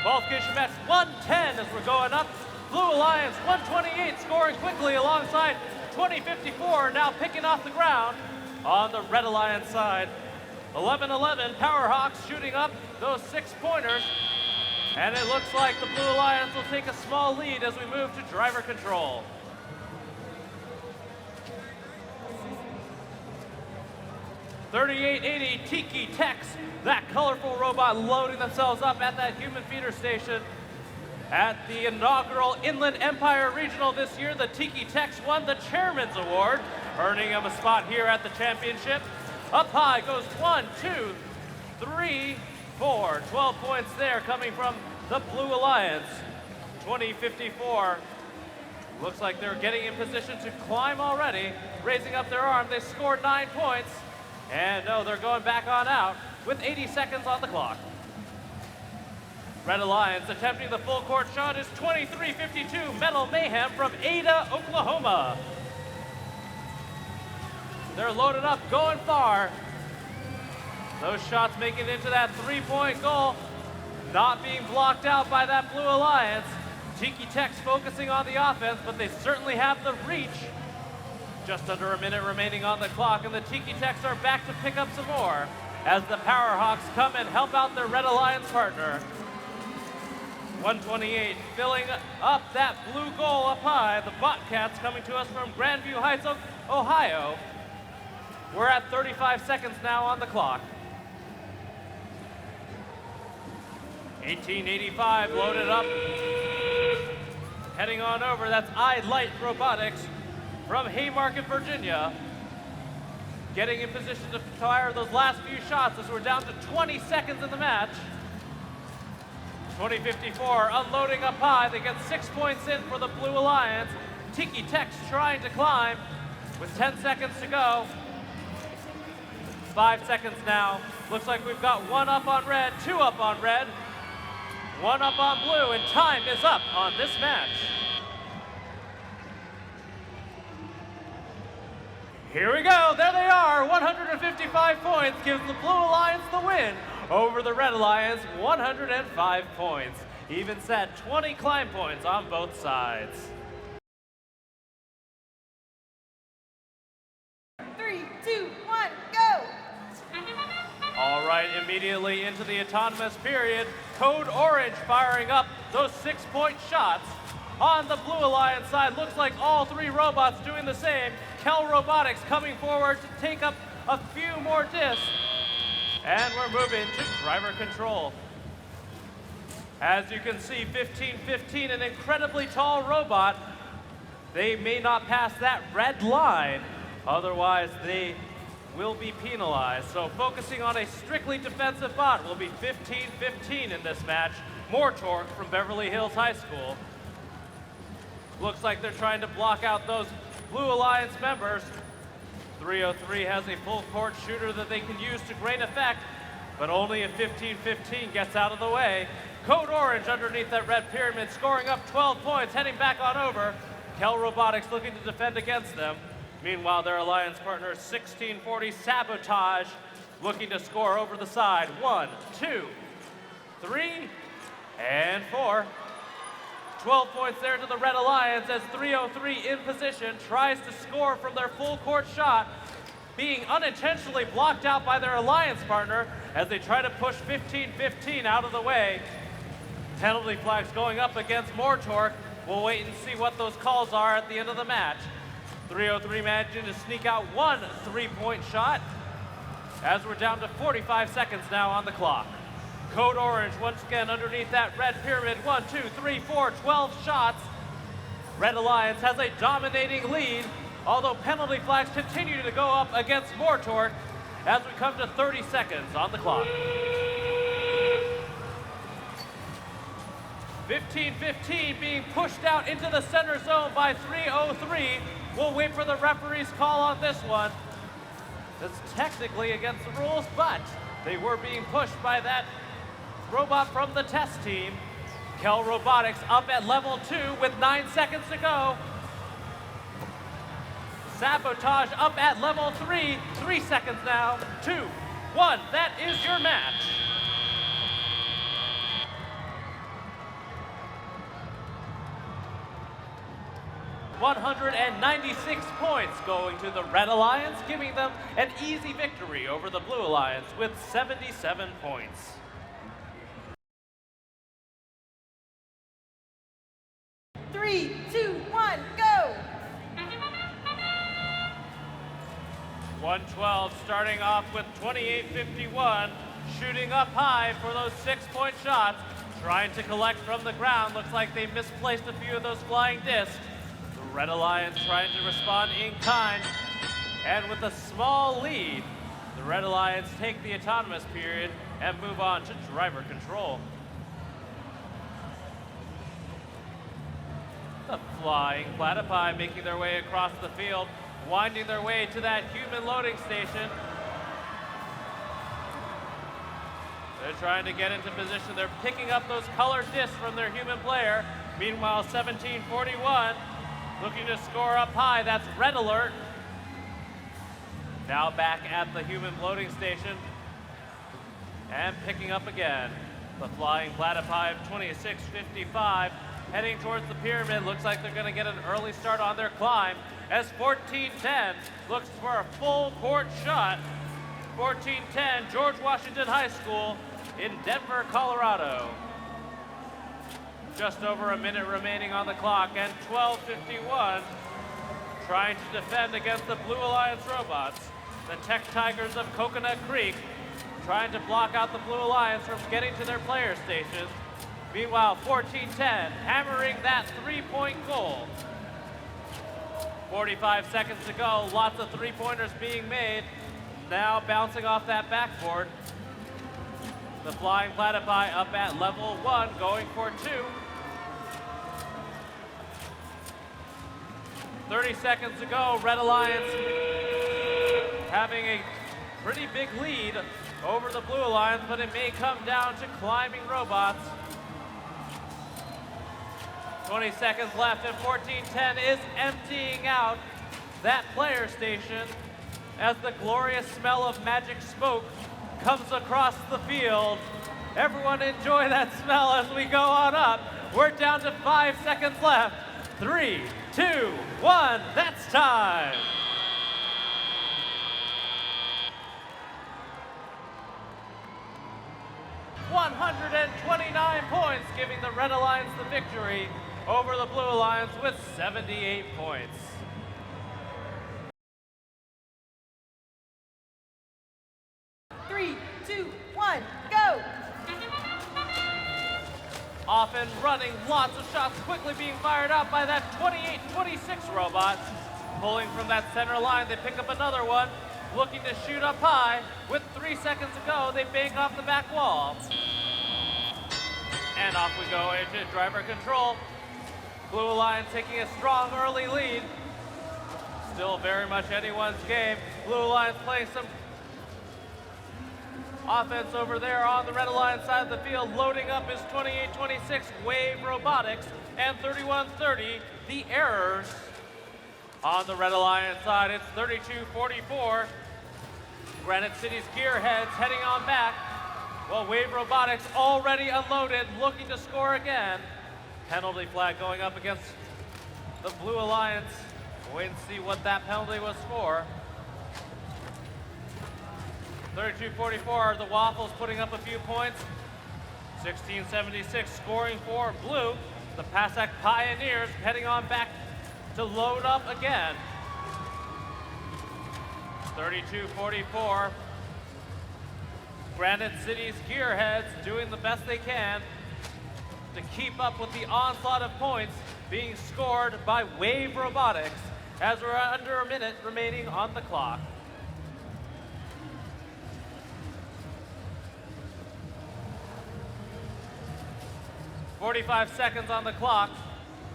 Qualification match 110 as we're going up. Blue Alliance 128 scoring quickly alongside 2054 now picking off the ground on the Red Alliance side. 11-11 Powerhawks shooting up those 6-pointers, and it looks like the Blue Alliance will take a small lead as we move to driver control. $38.80 Tiki Tex, that colorful robot loading themselves up at that human feeder station. At the inaugural Inland Empire Regional this year, the Tiki Tex won the Chairman's Award, earning him a spot here at the championship. Up high goes 1, 2, 3, 4. 12 points there coming from the Blue Alliance. 2054. Looks like they're getting in position to climb already. Raising up their arm, they scored 9 points. And no, they're going back on out with 80 seconds on the clock. Red Alliance attempting the full court shot is 23-52 Metal Mayhem from Ada, Oklahoma. They're loaded up, going far. Those shots making it into that 3-point goal, not being blocked out by that Blue Alliance. Tiki Tex focusing on the offense, but they certainly have the reach. Just under a minute remaining on the clock, and the Tiki Tex are back to pick up some more as the Powerhawks come and help out their Red Alliance partner. 128 filling up that blue goal up high. The Bobcats coming to us from Grandview Heights, Ohio. We're at 35 seconds now on the clock. 1885 loaded up. Heading on over, that's iLight Robotics from Haymarket, Virginia. Getting in position to fire those last few shots as we're down to 20 seconds in the match. 2054 unloading up high. They get 6 points in for the Blue Alliance. Tiki Tex trying to climb with 10 seconds to go. 5 seconds now. Looks like we've got 1 up on red, 2 up on red, 1 up on blue, and time is up on this match. Here we go, there they are, 155 points gives the Blue Alliance the win over the Red Alliance, 105 points. Even set 20 climb points on both sides. 3, 2, 1, go! All right, immediately into the autonomous period. Code Orange firing up those 6-point shots. On the Blue Alliance side, looks like all 3 robots doing the same. Kel Robotics coming forward to take up a few more discs. And we're moving to driver control. As you can see, 1515, an incredibly tall robot, They may not pass that red line, otherwise they will be penalized. So focusing on a strictly defensive bot will be 15-15 in this match. More torque from Beverly Hills High School. Looks like they're trying to block out those Blue Alliance members. 303 has a full court shooter that they can use to great effect, but only if 15-15 gets out of the way. Code Orange underneath that red pyramid, scoring up 12 points, heading back on over. Kel Robotics looking to defend against them. Meanwhile, their alliance partner, 1640 Sabotage, looking to score over the side. 1, 2, 3, and 4. 12 points there to the Red Alliance as 303 in position, tries to score from their full court shot, being unintentionally blocked out by their alliance partner as they try to push 15-15 out of the way. Penalty flags going up against more torque. We'll wait and see what those calls are at the end of the match. 303 managing to sneak out one three-point shot as we're down to 45 seconds now on the clock. Code Orange once again underneath that red pyramid. 1, 2, 3, 4, 12 shots. Red Alliance has a dominating lead, although penalty flags continue to go up against more torque as we come to 30 seconds on the clock. 15-15 being pushed out into the center zone by 303. We'll wait for the referee's call on this one. That's technically against the rules, but they were being pushed by that robot from the test team. Kel Robotics up at level 2 with 9 seconds to go. Sabotage up at level 3, 3 seconds now. 2, 1, that is your match. $196 points going to the Red Alliance, giving them an easy victory over the Blue Alliance with 77 points. Three, 2, 1, go! 112 starting off with 28-51, shooting up high for those 6-point shots, trying to collect from the ground. Looks like they misplaced a few of those flying discs. The Red Alliance trying to respond in kind, and with a small lead, the Red Alliance take the autonomous period and move on to driver control. The flying platypi making their way across the field, winding their way to that human loading station. They're trying to get into position. They're picking up those colored discs from their human player. Meanwhile, 1741 looking to score up high. That's red alert. Now back at the human loading station and picking up again. The flying platypi of 2655 heading towards the pyramid. Looks like they're going to get an early start on their climb as 1410 looks for a full court shot. 1410, George Washington High School in Denver, Colorado. Just over a minute remaining on the clock, and 12:51 trying to defend against the Blue Alliance robots. The Tech Tigers of Coconut Creek trying to block out the Blue Alliance from getting to their player stations. Meanwhile, 1410 hammering that three-point goal. 45 seconds to go, lots of three-pointers being made. Now bouncing off that backboard. The flying platypi up at level 1, going for 2. 30 seconds to go, Red Alliance having a pretty big lead over the Blue Alliance, but it may come down to climbing robots. 20 seconds left, and 1410 is emptying out that player station as the glorious smell of magic smoke comes across the field. Everyone enjoy that smell as we go on up. We're down to 5 seconds left. 3, 2, 1, that's time. $129 points, giving the Red Alliance the victory over the Blue Alliance with 78 points. Often running, lots of shots quickly being fired out by that 28-26 robot. Pulling from that center line, they pick up another one. Looking to shoot up high. With 3 seconds to go, they bank off the back wall. And off we go into driver control. Blue Alliance taking a strong early lead. Still very much anyone's game. Blue Alliance playing some offense over there on the Red Alliance side of the field. Loading up his 28-26 Wave Robotics and 31-30 the Errors. On the Red Alliance side, it's 32-44. Granite City's Gearheads heading on back. Well, Wave Robotics already unloaded, looking to score again. Penalty flag going up against the Blue Alliance. Wait and see what that penalty was for. 32-44, the Waffles putting up a few points. 16-76 scoring for Blue. The Passac Pioneers heading on back to load up again. 32-44. Granite City's Gearheads doing the best they can to keep up with the onslaught of points being scored by Wave Robotics as we're under a minute remaining on the clock. "45 seconds on the clock.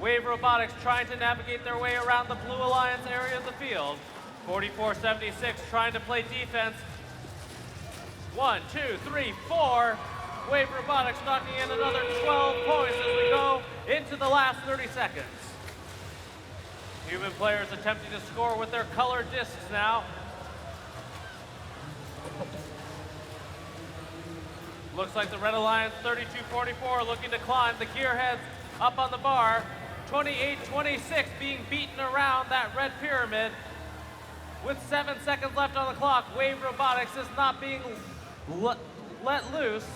Wave Robotics trying to navigate their way around the Blue Alliance area of the field. 44-76 trying to play defense. 1, 2, 3, 4. Wave Robotics knocking in another 12 points as we go into the last 30 seconds. Human players attempting to score with their colored discs now. Looks like the Red Alliance 32-44 looking to climb. The Gearheads up on the bar. 28-26 being beaten around that red pyramid. With 7 seconds left on the clock, Wave Robotics is not being let loose.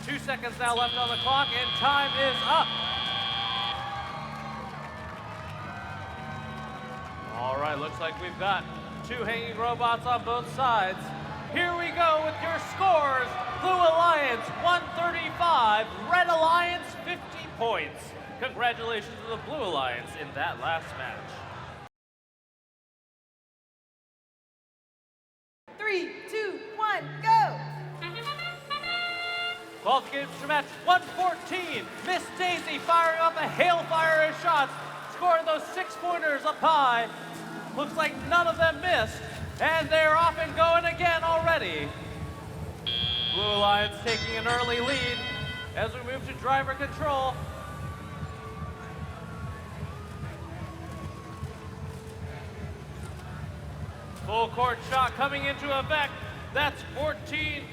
2 seconds now left on the clock, and time is up. All right, looks like we've got 2 hanging robots on both sides. Here we go with your scores. Blue Alliance 135, Red Alliance 50 points. Congratulations to the Blue Alliance in that last match. 3, 2, 1, go! Qualification match 114. Miss Daisy firing off a hailfire of shots, scoring those 6-pointers up high. Looks like none of them missed, and they're off and going again already. Blue Alliance taking an early lead as we move to driver control. Full court shot coming into effect. That's 14.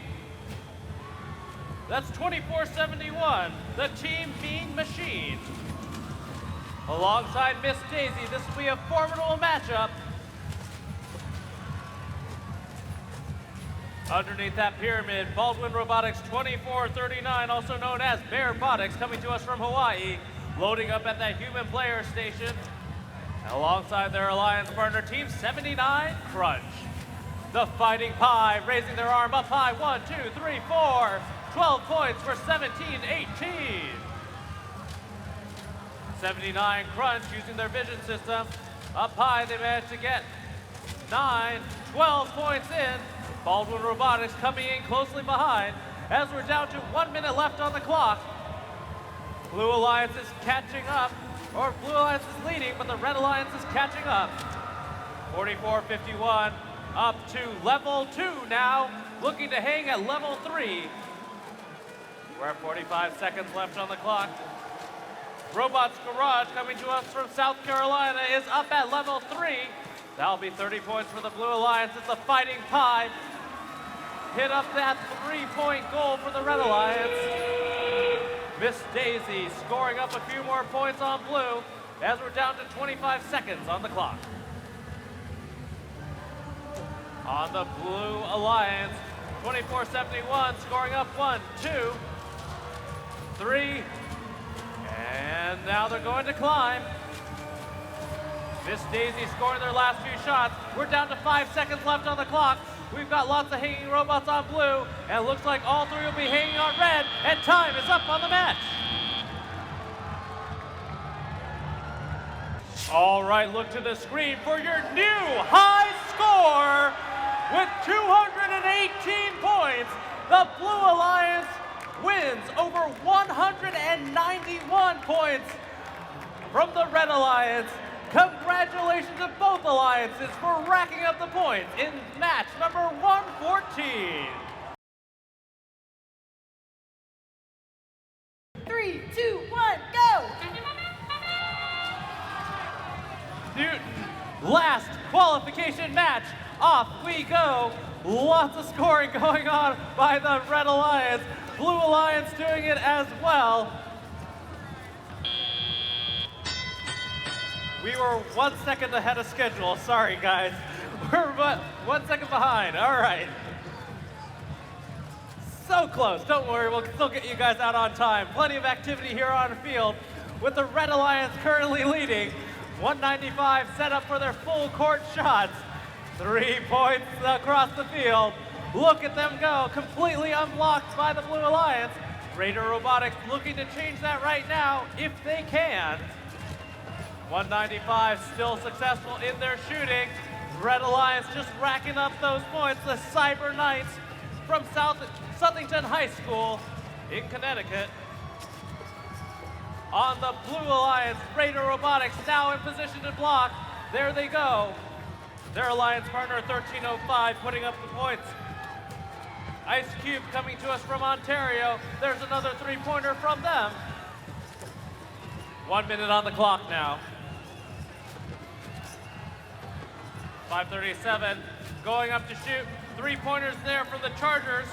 That's 24-71. The team being machined. Alongside Miss Daisy, this will be a formidable matchup. Underneath that pyramid, Baldwin Robotics 2439, also known as Bearbotics, coming to us from Hawaii, loading up at that human player station. Alongside their alliance partner, Team 79 Crunch. The Fighting Pie raising their arm up high. 1, 2, 3, 4. 12 points for 17-18. 79 Crunch using their vision system. Up high, they managed to get 9, 12 points in. Baldwin Robotics coming in closely behind as we're down to 1 minute left on the clock. Blue Alliance is catching up, or Blue Alliance is leading, but the Red Alliance is catching up. 44-51, up to level 2 now, looking to hang at level 3. We're at 45 seconds left on the clock. Robots Garage coming to us from South Carolina is up at level 3. That'll be 30 points for the Blue Alliance. It's a Fighting Pie. Hit up that 3-point goal for the Red Alliance. Miss Daisy scoring up a few more points on Blue as we're down to 25 seconds on the clock. On the Blue Alliance, 24-71, scoring up 1, 2, 3, and now they're going to climb. Miss Daisy scoring their last few shots. We're down to 5 seconds left on the clock. We've got lots of hanging robots on Blue, and it looks like all 3 will be hanging on Red, and time is up on the match. All right, look to the screen for your new high score. With 218 points, the Blue Alliance wins over 191 points from the Red Alliance. Congratulations to both alliances for racking up the points in match number 114. 3, 2, 1, go! Newton, last qualification match. Off we go. Lots of scoring going on by the Red Alliance. Blue Alliance doing it as well. We were 1 second ahead of schedule. Sorry, guys. We're 1 second behind. All right. So close. Don't worry. We'll still get you guys out on time. Plenty of activity here on the field with the Red Alliance currently leading. 195 set up for their full court shots. 3 points across the field. Look at them go. Completely unblocked by the Blue Alliance. Raider Robotics looking to change that right now if they can. 195 still successful in their shooting. Red Alliance just racking up those points. The Cyber Knights from Southington High School in Connecticut. On the Blue Alliance, Raider Robotics now in position to block. There they go. Their alliance partner 1305 putting up the points. Ice Cube coming to us from Ontario. There's another 3-pointer from them. 1 minute on the clock now. 5:37 going up to shoot. 3-pointers there for the Chargers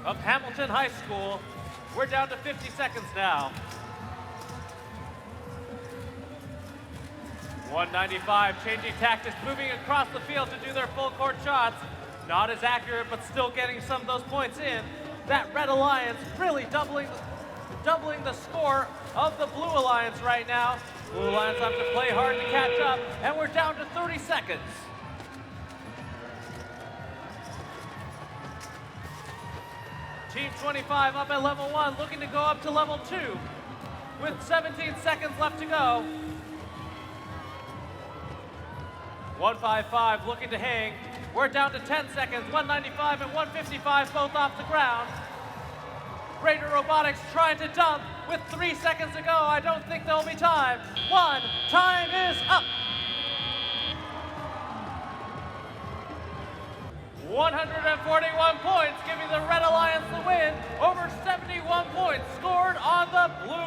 of Hamilton High School. We're down to 50 seconds now. 195 changing tactics, moving across the field to do their full court shots. Not as accurate, but still getting some of those points in. That Red Alliance really doubling the score of the Blue Alliance right now. Blue Alliance have to play hard to catch up, and we're down to 30 seconds. Team 25 up at level 1, looking to go up to level 2 with 17 seconds left to go. 155 looking to hang. We're down to 10 seconds. 195 and 155 both off the ground. Raider Robotics trying to dump with 3 seconds to go. I don't think there'll be time. Time is up. 141 points, giving the Red Alliance the win. Over 71 points scored on the Blue